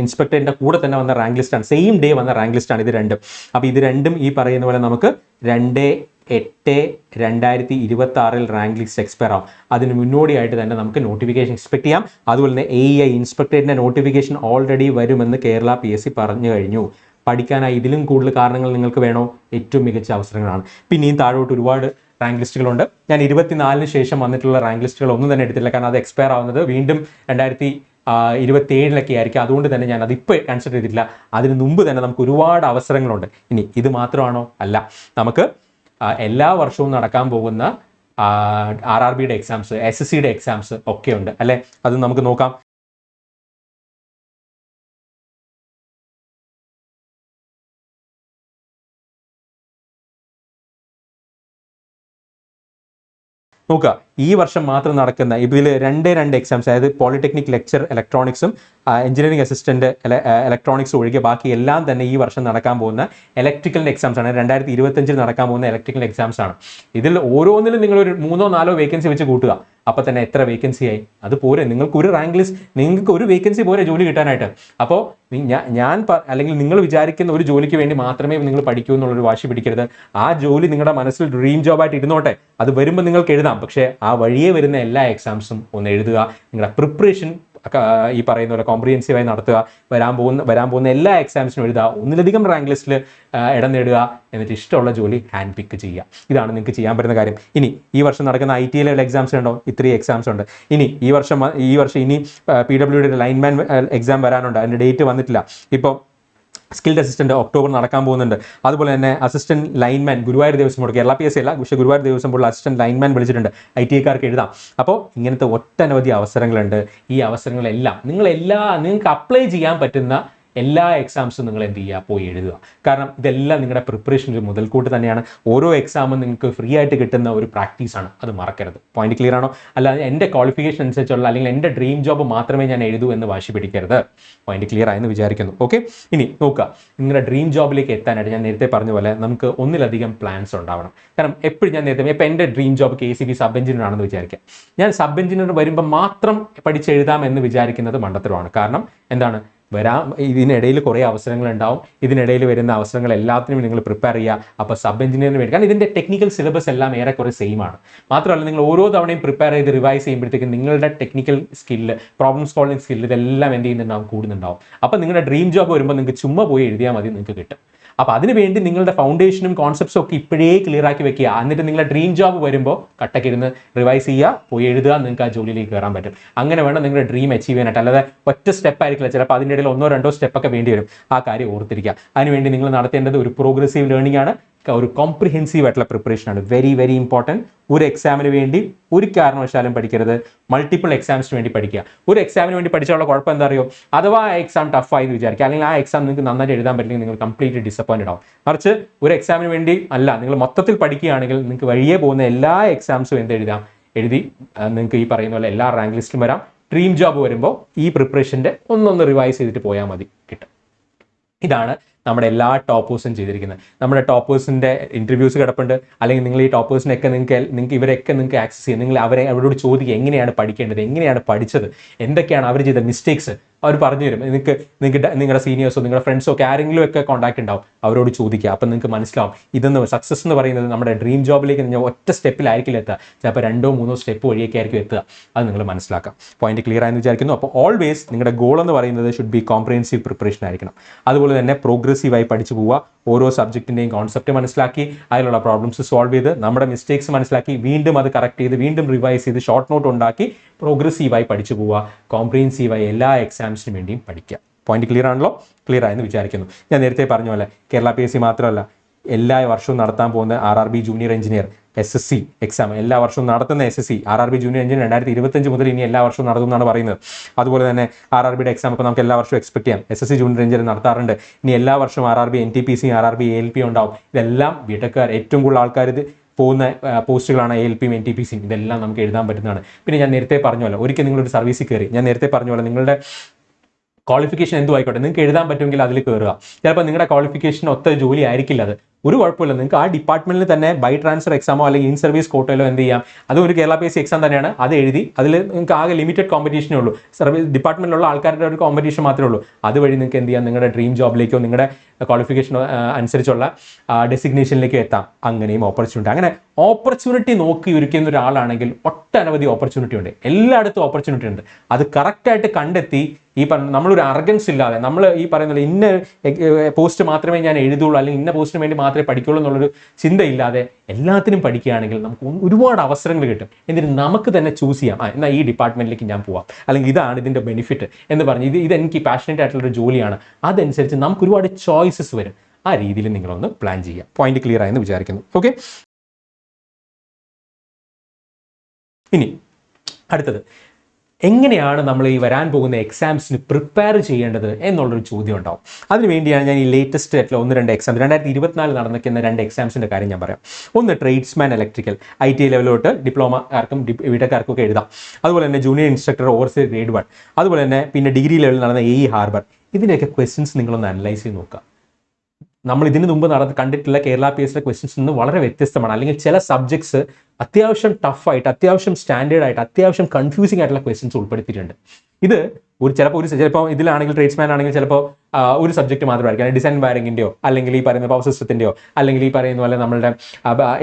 ഇൻസ്പെക്ടറിൻ്റെ കൂടെ തന്നെ വന്ന റാങ്ക് ലിസ്റ്റാണ്, സെയിം ഡേ വന്ന റാങ്ക് ലിസ്റ്റാണ് ഇത് രണ്ടും. അപ്പോൾ ഇത് രണ്ടും ഈ പറയുന്ന പോലെ നമുക്ക് 2/8/2026 റാങ്ക് ലിസ്റ്റ് എക്സ്പയർ ആവും. അതിന് മുന്നോടിയായിട്ട് തന്നെ നമുക്ക് നോട്ടിഫിക്കേഷൻ എക്സ്പെക്ട് ചെയ്യാം. അതുപോലെ തന്നെ AEI ഇൻസ്പെക്ടറേറ്റിൻ്റെ നോട്ടിഫിക്കേഷൻ ഓൾറെഡി വരുമെന്ന് കേരള PSC പറഞ്ഞു കഴിഞ്ഞു. പഠിക്കാനായി ഇതിലും കൂടുതൽ കാരണങ്ങൾ നിങ്ങൾക്ക് വേണോ? ഏറ്റവും മികച്ച അവസരങ്ങളാണ്. പിന്നെയും താഴോട്ട് ഒരുപാട് റാങ്ക് ലിസ്റ്റുകളുണ്ട്. ഞാൻ 24 ശേഷം വന്നിട്ടുള്ള റാങ്ക് ലിസ്റ്റുകൾ ഒന്നും തന്നെ എടുത്തില്ല, കാരണം അത് എക്സ്പയർ ആവുന്നത് വീണ്ടും 2027 ആയിരിക്കും. അതുകൊണ്ട് തന്നെ ഞാൻ അതിപ്പോൾ കൺസിഡർ ചെയ്തിട്ടില്ല. അതിന് മുമ്പ് തന്നെ നമുക്ക് ഒരുപാട് അവസരങ്ങളുണ്ട്. ഇനി ഇത് മാത്രമാണോ? അല്ല, നമുക്ക് എല്ലാ വർഷവും നടക്കാൻ പോകുന്ന RRBയുടെ എക്സാംസ്, SSCയുടെ എക്സാംസ് ഒക്കെ ഉണ്ട് അല്ലേ? അത് നമുക്ക് നോക്കാം. നോക്കുക, ഈ വർഷം മാത്രം നടക്കുന്ന ഇതിൽ 2 എക്സാംസ്, അതായത് പോളിടെക്നിക് ലെക്ചർ ഇലക്ട്രോണിക്സും എഞ്ചിനീയറിംഗ് അസിസ്റ്റന്റ് ഇലക്ട്രോണിക്സ് ഒഴികെ ബാക്കി എല്ലാം തന്നെ ഈ വർഷം നടക്കാൻ പോകുന്ന ഇലക്ട്രിക്കലിൻ്റെ എക്സാംസ് ആണ്. 2025 നടക്കാൻ പോകുന്ന ഇലക്ട്രിക്കൽ എക്സാംസ് ആണ്. ഇതിൽ ഓരോന്നിലും നിങ്ങൾ ഒരു 3-4 വേക്കൻസി വെച്ച് കൂട്ടുക. അപ്പോൾ തന്നെ എത്ര വേക്കൻസി ആയി? അത് പോരെ, നിങ്ങൾക്ക് ഒരു റാങ്ക് ലിസ്റ്റ്, നിങ്ങൾക്ക് ഒരു വേക്കൻസി പോരെ ജോലി കിട്ടാനായിട്ട്. അപ്പോൾ ഞാൻ അല്ലെങ്കിൽ നിങ്ങൾ വിചാരിക്കുന്ന ഒരു ജോലിക്ക് വേണ്ടി മാത്രമേ നിങ്ങൾ പഠിക്കൂ എന്നുള്ളൊരു വാശി പിടിക്കരുത്. ആ ജോലി നിങ്ങളുടെ മനസ്സിൽ ഡ്രീം ജോബായിട്ട് ഇരുന്നോട്ടെ, അത് വരുമ്പോൾ നിങ്ങൾക്ക് എഴുതാം. പക്ഷേ ആ വഴിയെ വരുന്ന എല്ലാ എക്സാംസും ഒന്ന് എഴുതുക. നിങ്ങളുടെ പ്രിപ്പറേഷൻ ഈ പറയുന്ന പോലെ കോംപ്രിഹെൻസീവായി നടത്തുക. വരാൻ പോകുന്ന എല്ലാ എക്സാംസിനും എഴുതുക. ഒന്നിലധികം റാങ്ക് ലിസ്റ്റിൽ ഇടം നേടുക. എന്നിട്ട് ഇഷ്ടമുള്ള ജോലി ഹാൻഡ് പിക്ക് ചെയ്യുക. ഇതാണ് നിങ്ങൾക്ക് ചെയ്യാൻ പറ്റുന്ന കാര്യം. ഇനി ഈ വർഷം നടക്കുന്ന ITA ലെവൽ എക്സാംസ് ഉണ്ടോ? 3 എക്സാംസ് ഉണ്ട്. ഇനി ഈ വർഷം ഇനി PWD ലൈൻമാൻ എക്സാം വരാനുണ്ട്. അതിൻ്റെ ഡേറ്റ് വന്നിട്ടില്ല. ഇപ്പോൾ സ്കിൽഡ് അസിസ്റ്റന്റ് ഒക്ടോബർ നടക്കാൻ പോകുന്നുണ്ട്. അതുപോലെ തന്നെ assistant lineman Guruvayur Devaswom board, Kerala PSC അല്ല, പക്ഷേ ഗുരുവായൂർ ദേവസ്വം ബോർഡിൽ അസിസ്റ്റന്റ് ലൈൻമാൻ വിളിച്ചിട്ടുണ്ട്. ITA-കാർക്ക് എഴുതാം. അപ്പോൾ ഇങ്ങനത്തെ ഒട്ടനവധി അവസരങ്ങളുണ്ട്. ഈ അവസരങ്ങളെല്ലാം നിങ്ങൾക്ക് അപ്ലൈ ചെയ്യാൻ പറ്റുന്ന എല്ലാ എക്സാംസും നിങ്ങൾ എന്ത് ചെയ്യുക, പോയി എഴുതുക. കാരണം ഇതെല്ലാം നിങ്ങളുടെ പ്രിപ്പറേഷൻ്റെ മുതൽക്കൂട്ട് തന്നെയാണ്. ഓരോ എക്സാമും നിങ്ങൾക്ക് ഫ്രീ ആയിട്ട് കിട്ടുന്ന ഒരു പ്രാക്ടീസാണ്, അത് മറക്കരുത്. പോയിന്റ് ക്ലിയർ ആണോ? അല്ലാതെ എൻ്റെ ക്വാളിഫിക്കേഷൻ അനുസരിച്ചുള്ള അല്ലെങ്കിൽ എൻ്റെ ഡ്രീം ജോബ് മാത്രമേ ഞാൻ എഴുതൂ എന്ന് വാശി പിടിക്കരുത്. പോയിന്റ് ക്ലിയർ ആയെന്ന് വിചാരിക്കുന്നു. ഓക്കെ, ഇനി നോക്കുക, നിങ്ങളുടെ ഡ്രീം ജോബിലേക്ക് എത്താനായിട്ട് ഞാൻ നേരത്തെ പറഞ്ഞ പോലെ നമുക്ക് ഒന്നിലധികം പ്ലാൻസ് ഉണ്ടാവണം. കാരണം എപ്പോഴും ഞാൻ നേരത്തെ ഇപ്പോൾ എൻ്റെ dream job KCB sub engineer ആണെന്ന് വിചാരിക്കാം. ഞാൻ സബ് എഞ്ചിനീയർ വരുമ്പോൾ മാത്രം പഠിച്ചെഴുതാം എന്ന് വിചാരിക്കുന്നത് മണ്ടത്തരമാണ്. കാരണം എന്താണ്, ഇതിനിടയിൽ കുറേ അവസരങ്ങളുണ്ടാവും. ഇതിനിടയിൽ വരുന്ന അവസരങ്ങൾ എല്ലാത്തിനും നിങ്ങൾ പ്രിപ്പയർ ചെയ്യുക. അപ്പോൾ സബ് എഞ്ചിനീയറിന് വേണ്ടി, കാരണം ഇതിൻ്റെ ടെക്നിക്കൽ സിലബസ് എല്ലാം ഏറെക്കുറെ സെയിം ആണ്. മാത്രമല്ല നിങ്ങൾ ഓരോ തവണയും പ്രിപ്പയർ ചെയ്ത് റിവൈസ് ചെയ്യുമ്പോഴത്തേക്കും നിങ്ങളുടെ technical skill, problem solving skill ഇതെല്ലാം എന്ത് ചെയ്യുന്നുണ്ടാവും, കൂടുന്നുണ്ടാവും. അപ്പോൾ നിങ്ങളുടെ ഡ്രീം ജോബ് വരുമ്പോൾ നിങ്ങൾക്ക് ചുമ്മാ പോയി എഴുതിയാൽ മതി, നിങ്ങൾക്ക് കിട്ടും. അപ്പോൾ അതിനുവേണ്ടി നിങ്ങളുടെ ഫൗണ്ടേഷനും കോൺസെപ്റ്റ്സും ഒക്കെ ഇപ്പോഴേ ക്ലിയർ ആക്കി വെക്കുക. എന്നിട്ട് നിങ്ങളുടെ ഡ്രീം ജോബ് വരുമ്പോൾ കട്ടക്കിരുന്ന് റിവൈസ് ചെയ്യുക, പോയി എഴുതുക, നിങ്ങൾക്ക് ആ ജോലിയിലേക്ക് കയറാൻ പറ്റും. അങ്ങനെ വേണം നിങ്ങളുടെ ഡ്രീം അച്ചീവ് ചെയ്യാനായിട്ട്. അല്ലാതെ ഒറ്റ സ്റ്റെപ്പ് ആയിരിക്കില്ല, ചിലപ്പോൾ അതിൻ്റെ ഇടയിൽ 1-2 സ്റ്റെപ്പൊക്കെ വേണ്ടി വരും. ആ കാര്യം ഓർത്തിരിക്കുക. അതിനുവേണ്ടി നിങ്ങൾ നടത്തേണ്ടത് ഒരു പ്രോഗ്രസീവ് ലേണിംഗ് ആണ്, ഒരു കോംപ്രിഹെൻസീവ് ആയിട്ടുള്ള പ്രിപ്പറേഷനാണ്. Very very important. ഒരു എക്സാമിന് വേണ്ടി ഒരു കാരണവശാലും പഠിക്കരുത്. മൾട്ടിപ്പിൾ എക്സാംസിന് വേണ്ടി പഠിക്കുക. ഒരു എക്സാമിന് വേണ്ടി പഠിച്ചാലുള്ള കുഴപ്പം എന്താ അറിയോ? അഥവാ ആ എക്സാം ടഫായി എന്ന് വിചാരിക്കുക, അല്ലെങ്കിൽ ആ എക്സാം നിങ്ങൾക്ക് നന്നായിട്ട് എഴുതാൻ പറ്റില്ലെങ്കിൽ നിങ്ങൾ കംപ്ലീറ്റ്ലി ഡിസപ്പോയിൻറ്റഡ് ആവും. മറിച്ച് ഒരു എക്സാമിന് വേണ്ടി അല്ല, നിങ്ങൾ മൊത്തത്തിൽ പഠിക്കുകയാണെങ്കിൽ നിങ്ങൾക്ക് വഴിയെ പോകുന്ന എല്ലാ എക്സാംസും എഴുതി നിങ്ങൾക്ക് ഈ പറയുന്ന പോലെ എല്ലാ റാങ്ക് ലിസ്റ്റിലും വരാം. ഡ്രീം ജോബ് വരുമ്പോൾ ഈ പ്രിപ്പറേഷൻ്റെ ഒന്നൊന്ന് റിവൈസ് ചെയ്തിട്ട് പോയാൽ മതി, കിട്ടും. ഇതാണ് നമ്മുടെ എല്ലാ ടോപ്പേഴ്സും ചെയ്തിരിക്കുന്നത്. നമ്മുടെ ടോപ്പേഴ്സിൻ്റെ ഇൻ്റർവ്യൂസ് കിടപ്പുണ്ട്. അല്ലെങ്കിൽ നിങ്ങൾ ഈ ടോപ്പേഴ്സിനൊക്കെ നിങ്ങൾക്ക് ഇവരൊക്കെ നിങ്ങൾക്ക് ആക്സസ് ചെയ്യും. നിങ്ങൾ അവരോട് ചോദിക്കുക, എങ്ങനെയാണ് പഠിക്കേണ്ടത്, എങ്ങനെയാണ് പഠിച്ചത്, എന്തൊക്കെയാണ് അവർ ചെയ്ത മിസ്റ്റേക്സ് അവർ പറഞ്ഞു തരും. നിങ്ങളുടെ സീനിയേഴ്സോ നിങ്ങളുടെ ഫ്രണ്ട്സോ ഒക്കെ ആരെങ്കിലും ഒക്കെ കോൺടാക്ട് ഉണ്ടാവും, അവരോട് ചോദിക്കുക. അപ്പം നിങ്ങൾക്ക് മനസ്സിലാവും ഇതെന്ന് സക്സസ് എന്ന് പറയുന്നത് നമ്മുടെ ഡ്രീം ജോബിലേക്ക് നിങ്ങൾ ഒറ്റ സ്റ്റെപ്പിലായിരിക്കില്ല എത്തുക, ചിലപ്പോൾ 2-3 സ്റ്റെപ്പ് വഴിയൊക്കെ ആയിരിക്കും എത്തുക. അത് നിങ്ങൾ മനസ്സിലാക്കാം. പോയിന്റ് ക്ലിയർ ആയെന്ന് വിചാരിക്കുന്നു. അപ്പോൾ ഓൾവേസ് നിങ്ങളുടെ ഗോൾ എന്ന് പറയുന്നത് ഷുഡ് ബി കോംപ്രിഹെൻസീവ് പ്രിപ്പറേഷൻ ആയിരിക്കണം. അതുപോലെ തന്നെ പ്രോഗ്രസീവായി പഠിച്ചു പോവുക. ഓരോ സബ്ജക്റ്റിൻ്റെയും കോൺസെപ്റ്റ് മനസ്സിലാക്കി അതിലുള്ള പ്രോബ്ലംസ് സോൾവ് ചെയ്ത് നമ്മുടെ മിസ്റ്റേക്സ് മനസ്സിലാക്കി വീണ്ടും അത് കറക്റ്റ് ചെയ്ത് വീണ്ടും റിവൈസ് ചെയ്ത് ഷോർട്ട് നോട്ട് ഉണ്ടാക്കി പ്രോഗ്രസീവായി പഠിച്ചു പോവുക. കോംപ്രിഹെൻസീവായി എല്ലാ എക്സാംസിന് വേണ്ടിയും പഠിക്കുക. പോയിന്റ് ക്ലിയർ ആണല്ലോ? ക്ലിയർ ആയെന്ന് വിചാരിക്കുന്നു. ഞാൻ നേരത്തെ പറഞ്ഞ പോലെ കേരള PSC മാത്രമല്ല, എല്ലാ വർഷവും നടത്താൻ പോകുന്ന RRB junior engineer SSC exam എല്ലാ വർഷവും നടത്തുന്ന SSC RRB ജൂനിയർ എഞ്ചിനീയർ 2025 മുതൽ ഇനി എല്ലാ വർഷവും നടത്തുമെന്നാണ് പറയുന്നത്. അതുപോലെ തന്നെ RRBയുടെ എക്സാം ഇപ്പോൾ നമുക്ക് എല്ലാ വർഷവും എക്സ്പെക്ട് ചെയ്യാം. SSC ജൂനിയർ എഞ്ചിനീയർ നടത്താറുണ്ട്. ഇനി എല്ലാ വർഷവും RRB NTPC RRB ALP ഉണ്ടാവും. ഇതെല്ലാം ബിടെക്കാർ ഏറ്റവും കൂടുതൽ ആൾക്കാർ ഇത് പോകുന്ന പോസ്റ്റുകളാണ് ALPയും NTPCയും. ഇതെല്ലാം നമുക്ക് എഴുതാൻ പറ്റുന്നതാണ്. പിന്നെ ഞാൻ നേരത്തെ പറഞ്ഞ പോലെ ഒരിക്കൽ നിങ്ങളൊരു സർവീസിൽ കയറി, ഞാൻ നേരത്തെ പറഞ്ഞ പോലെ നിങ്ങളുടെ ക്വാളിഫിക്കേഷൻ എന്തും ആയിക്കോട്ടെ, നിങ്ങൾക്ക് എഴുതാൻ പറ്റുമെങ്കിൽ അതിൽ കയറുക. ചിലപ്പോൾ നിങ്ങളുടെ ക്വാളിഫിക്കേഷൻ ഒത്ത ജോലി ആയിരിക്കില്ല, അത് ഒരു കുഴപ്പമില്ല. നിങ്ങൾക്ക് ആ ഡിപ്പാർട്ട്മെന്റിൽ തന്നെ ബൈ ട്രാൻസ്ഫർ എക്സാമോ അല്ലെങ്കിൽ ഇൻ സർവീസ് കോട്ടയിലോ എന്ത് ചെയ്യാം, അത് ഒരു കേരള PSC എക്സാം തന്നെയാണ്. അത് എഴുതി അതിൽ നിങ്ങൾക്ക് ആകെ ലിമിറ്റഡ് കോമ്പറ്റീഷനേ ഉള്ളൂ. സർവീസ് ഡിപ്പാർട്ട്മെന്റിലുള്ള ആൾക്കാരുടെ ഒരു കോമ്പറ്റീഷൻ മാത്രമേ ഉള്ളൂ. അതുവഴി നിങ്ങൾക്ക് എന്ത് ചെയ്യാം, നിങ്ങളുടെ ഡ്രീം ജോബിലേക്കോ നിങ്ങളുടെ ക്വാളിഫിക്കേഷൻ അനുസരിച്ചുള്ള ഡെസിഗ്നേഷനിലേക്ക് എത്താം. അങ്ങനെയും ഓപ്പർച്യൂണിറ്റി. അങ്ങനെ ഓപ്പർച്യൂണിറ്റി നോക്കി ഒരുക്കുന്ന ഒരാളാണെങ്കിൽ ഒട്ടനവധി ഓപ്പർച്യൂണിറ്റി ഉണ്ട്, എല്ലായിടത്തും ഓപ്പർച്യൂണിറ്റി ഉണ്ട്. അത് കറക്റ്റായിട്ട് കണ്ടെത്തി ഈ നമ്മളൊരു അർഗൻസ് ഇല്ലാതെ, നമ്മൾ ഈ പറയുന്നത് ഇന്ന പോസ്റ്റ് മാത്രമേ ഞാൻ എഴുതുള്ളൂ അല്ലെങ്കിൽ ഇന്ന പോസ്റ്റിന് വേണ്ടി മാത്രമേ പഠിക്കുള്ളൂ എന്നുള്ളൊരു ചിന്തയില്ലാതെ എല്ലാത്തിനും പഠിക്കുകയാണെങ്കിൽ നമുക്ക് ഒരുപാട് അവസരങ്ങൾ കിട്ടും. എന്നിട്ട് നമുക്ക് തന്നെ ചൂസ് ചെയ്യാം, എന്നാൽ ഈ ഡിപ്പാർട്ട്മെന്റിലേക്ക് ഞാൻ പോവാം, അല്ലെങ്കിൽ ഇതാണ് ഇതിൻ്റെ ബെനിഫിറ്റ് എന്ന് പറഞ്ഞ് ഇത് എനിക്ക് പാഷനേറ്റ് ആയിട്ടുള്ളൊരു ജോലിയാണ്. അതനുസരിച്ച് നമുക്ക് ഒരുപാട് ചോയ്സസ് വരും. ആ രീതിയിൽ നിങ്ങളൊന്ന് പ്ലാൻ ചെയ്യുക. പോയിന്റ് ക്ലിയർ ആയെന്ന് വിചാരിക്കുന്നു. ഓക്കെ, ഇനി അടുത്തത്, എങ്ങനെയാണ് നമ്മൾ ഈ വരാൻ പോകുന്ന എക്സാംസിന് പ്രിപ്പയർ ചെയ്യേണ്ടത് എന്നുള്ളൊരു ചോദ്യം ഉണ്ടാവും. അതിനുവേണ്ടിയാണ് ഞാൻ ഈ ലേറ്റസ്റ്റ് ആയിട്ടുള്ള 1-2 എക്സാം 2024 നടന്നിരിക്കുന്ന 2 എക്സാംസിൻ്റെ കാര്യം ഞാൻ പറയാം. ഒന്ന് ട്രേഡ്സ്മാൻ ഇലക്ട്രിക്കൽ ITI ലെവലോട്ട് ഡിപ്ലോമക്കാർക്കും ബിടെക്കാർക്കും ഒക്കെ എഴുതാം. അതുപോലെ തന്നെ ജൂനിയർ ഇൻസ്ട്രക്ടർ ഓവർസീസ് ഗ്രേഡ് 1. അതുപോലെ തന്നെ പിന്നെ ഡിഗ്രി ലെവലിൽ നടന്ന AE ഹാർബർ. ഇതിൻ്റെയൊക്കെ ക്വസ്റ്റ്യൻസ് നിങ്ങളൊന്ന് അനലൈസ് ചെയ്ത് നോക്കുക. നമ്മൾ ഇതിന് മുമ്പ് കണ്ടിട്ടുള്ള കേരള PSC ചില നിന്ന് വളരെ വ്യത്യസ്തമാണ്. അല്ലെങ്കിൽ ചില സബ്ജക്ട്സ് അത്യാവശ്യം ടഫായിട്ട്, അത്യാവശ്യം സ്റ്റാൻഡേർഡ് ആയിട്ട്, അത്യാവശ്യം കൺഫ്യൂസിംഗ് ആയിട്ടുള്ള ക്വസ്റ്റ്യൻസ് ഉൾപ്പെടുത്തിയിട്ടുണ്ട്. ഇത് ചിലപ്പോൾ ഇതിലാണെങ്കിൽ ട്രേഡ്സ്മാൻ ആണെങ്കിൽ ചിലപ്പോൾ ഒരു സബ്ജക്ട് മാത്രമായിരിക്കും, ഡിസൈൻ വയറിങ്ങിൻ്റെയോ അല്ലെങ്കിൽ ഈ പറയുന്ന പവർ സിസ്റ്റത്തിൻ്റെയോ അല്ലെങ്കിൽ ഈ പറയുന്ന പോലെ നമ്മളുടെ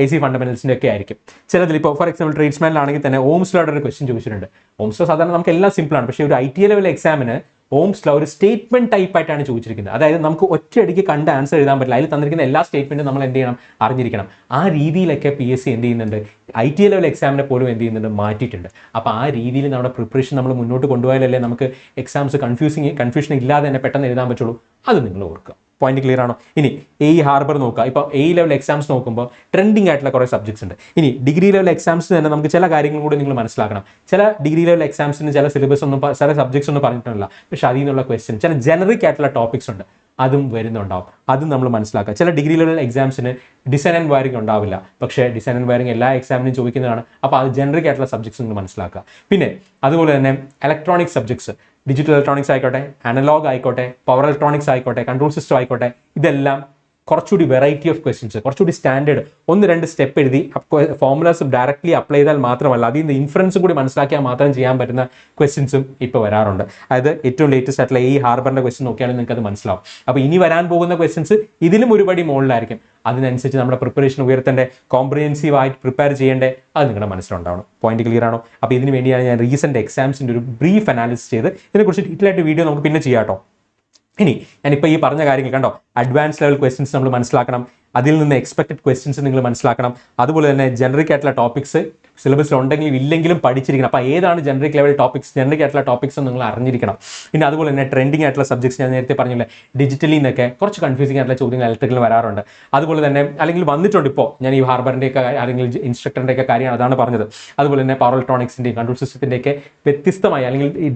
AC ഫണ്ടമെന്റൽസിൻ്റെ ഒക്കെ ആയിരിക്കും. ചിലതിലിപ്പോൾ ഫോർ എക്സാമ്പിൾ ട്രേഡ്സ്മാനിലാണെങ്കിൽ തന്നെ ഓംസ് ലോയുടെ ഒരു ക്വസ്റ്റ്യൻ ചോദിച്ചിട്ടുണ്ട്. ഓംസ് ലോ സാധാരണ നമുക്ക് എല്ലാം സിമ്പിളാണ്, പക്ഷേ ഒരു ITI ലെവൽ എക്സാമിന് ഓംസ് ലോ ഒരു സ്റ്റേറ്റ്മെന്റ് ടൈപ്പ് ആയിട്ടാണ് ചോദിച്ചിരിക്കുന്നത്. അതായത് നമുക്ക് ഒറ്റയടിക്ക് കണ്ട് ആൻസർ എഴുതാൻ പറ്റില്ല. അതിൽ തന്നിരിക്കുന്ന എല്ലാ സ്റ്റേറ്റ്മെന്റും നമ്മൾ എന്ത് ചെയ്യണം, അറിഞ്ഞിരിക്കണം. ആ രീതിയിലൊക്കെ PSC എന്ത് ചെയ്യുന്നുണ്ട്, ITI ലെവൽ എക്സാമിനെ പോലും എന്ത് ചെയ്യുന്നുണ്ട്, മാറ്റിയിട്ടുണ്ട്. അപ്പോൾ ആ രീതിയിൽ നമ്മുടെ പ്രിപ്പറേഷൻ നമ്മൾ മുന്നോട്ട് കൊണ്ടുപോയാലല്ലേ നമുക്ക് എക്സാംസ് കൺഫ്യൂഷൻ ഇല്ലാതെ തന്നെ പെട്ടെന്ന് എഴുതാൻ പറ്റുള്ളൂ. അത് നിങ്ങൾ ഓർക്കുക. പോയിന്റ് ക്ലിയർ ആണോ? ഇനി AE ഹാർബർ നോക്കുക. ഇപ്പോൾ AE ലെവൽ എക്സാംസ് നോക്കുമ്പോൾ ട്രെൻഡിങ് ആയിട്ടുള്ള കുറേ സബ്ജക്ട്സ് ഉണ്ട്. ഇനി ഡിഗ്രി ലെവൽ എക്സാംസിന് തന്നെ നമുക്ക് ചില കാര്യങ്ങൾ കൂടി നിങ്ങൾ മനസ്സിലാക്കണം. ചില ഡിഗ്രി ലെവൽ എക്സാംസിന് ചില സിലബസ് ഒന്നും ചില സബ്ജക്ട്സ് ഒന്നും പറഞ്ഞിട്ടില്ല, പക്ഷെ അതിൽ നിന്നുള്ള ക്വസ്റ്റ്യൻ ചില ജനറിക് ആയിട്ടുള്ള ടോപ്പിക്സ് ഉണ്ട്, അതും വരുന്നുണ്ടാവും. അതും നമ്മൾ മനസ്സിലാക്കുക. ചില ഡിഗ്രി ലെവൽ എക്സാംസിന് ഡിസൈൻ ആൻഡ് വയറിംഗ് ഉണ്ടാവില്ല, പക്ഷേ ഡിസൈൻ ആൻഡ് വയറിംഗ് എല്ലാ എക്സാമിനും ചോദിക്കുന്നതാണ്. അപ്പോൾ അത് ജനറിക് ആയിട്ടുള്ള സബ്ജക്ട്സ് നിങ്ങൾ മനസ്സിലാക്കുക. പിന്നെ അതുപോലെ തന്നെ ഇലക്ട്രോണിക് സബ്ജക്ട്സ്, ഡിജിറ്റൽ ഇലക്ട്രോണിക്സ് ആയിക്കോട്ടെ, അനലോഗ് ആയിക്കോട്ടെ, പവർ ഇലക്ട്രോണിക്സ് ആയിക്കോട്ടെ, കൺട്രോൾ സിസ്റ്റം ആയിക്കോട്ടെ, ഇതെല്ലാം കുറച്ചുകൂടി വെറൈറ്റി ഓഫ് ക്വസ്റ്റ്യൻസ്, കുറച്ചുകൂടി സ്റ്റാൻഡേർഡ് 1-2 സ്റ്റെപ്പ് എഴുതി ഫോർമുലാസ് ഡയറക്റ്റ്ലി അപ്ലൈ ചെയ്താൽ മാത്രമല്ല, അതിൽ നിന്ന് ഇൻഫറൻസും കൂടി മനസ്സിലാക്കിയാൽ മാത്രം ചെയ്യാൻ പറ്റുന്ന ക്വസ്റ്റ്യൻസും ഇപ്പോൾ വരാറുണ്ട്. അതായത് ഏറ്റവും ലേറ്റസ്റ്റ് ആയിട്ടുള്ള ഈ ഹാർബറിന്റെ ക്വസ്റ്റ്യൻ നോക്കിയാലും നിങ്ങൾക്ക് അത് മനസ്സിലാവും. അപ്പോൾ ഇനി വരാൻ പോകുന്ന ക്വസ്റ്റ്യൻസ് ഇതിലും ഒരുപടി മുകളിലായിരിക്കും. അതിനനുസരിച്ച് നമ്മുടെ പ്രിപ്പറേഷൻ ഉയർത്തേണ്ടേ, കോംപ്രിഹെൻസീവ് ആയിട്ട് പ്രിപ്പയർ ചെയ്യേണ്ടേ, അത് നിങ്ങളുടെ മനസ്സിലുണ്ടാവണം. പോയിന്റ് ക്ലിയർ ആണോ? അപ്പോൾ ഇതിന് വേണ്ടിയാണ് ഞാൻ റീസെന്റ് എക്സാംസിന്റെ ഒരു ബ്രീഫ് അനാലിസിസ് ചെയ്ത് ഇതിനെക്കുറിച്ച് ഡീറ്റെയിൽ ആയിട്ട് വീഡിയോ നമുക്ക് പിന്നെ ചെയ്യാം കേട്ടോ. ഇനി ഞാനിപ്പോൾ ഈ പറഞ്ഞ കാര്യങ്ങൾ കണ്ടോ, അഡ്വാൻസ് ലെവൽ ക്വസ്റ്റ്യൻസ് നമ്മൾ മനസ്സിലാക്കണം, അതിൽ നിന്ന് എക്സ്പെക്റ്റഡ് ക്വസ്റ്റ്യൻസ് നിങ്ങൾ മനസ്സിലാക്കണം. അതുപോലെ തന്നെ ജനറിക് ആയിട്ടുള്ള ടോപ്പിക്സ് സിലബസിൽ ഉണ്ടെങ്കിലും ഇല്ലെങ്കിലും പഠിച്ചിരിക്കണം. അപ്പോൾ ഏതാണ് ജനറിക് ലെവൽ ടോപ്പിക്സ്, ജനറിക് ആയിട്ടുള്ള ടോപ്പിക്സ് നിങ്ങൾ അറിഞ്ഞിരിക്കണം. പിന്നെ അതുപോലെ തന്നെ ട്രെൻഡിങ് ആയിട്ടുള്ള സബ്ജക്ട്സ് ഞാൻ നേരത്തെ പറഞ്ഞില്ലേ, ഡിജിറ്റലിൽ നിന്നൊക്കെ കുറച്ച് കൺഫ്യൂസിംഗ് ആയിട്ടുള്ള ചോദ്യങ്ങൾ ഇലക്ട്രിക്കൽ വരാറുണ്ട്. അതുപോലെ തന്നെ അല്ലെങ്കിൽ വന്നിട്ടുണ്ട്. ഇപ്പോൾ ഞാൻ ഈ ഹാർബറിൻ്റെയൊക്കെ അല്ലെങ്കിൽ ഇൻസ്ട്രക്ടറിൻ്റെ ഒക്കെ കാര്യമാണ് അതാണ് പറഞ്ഞത്. അതുപോലെ തന്നെ പവർ ഇലക്ട്രോണിക്സിൻ്റെയും കൺട്രോൾ സിസ്റ്റത്തിൻ്റെയൊക്കെ വ്യത്യസ്തമായി അല്ലെങ്കിൽ ഈ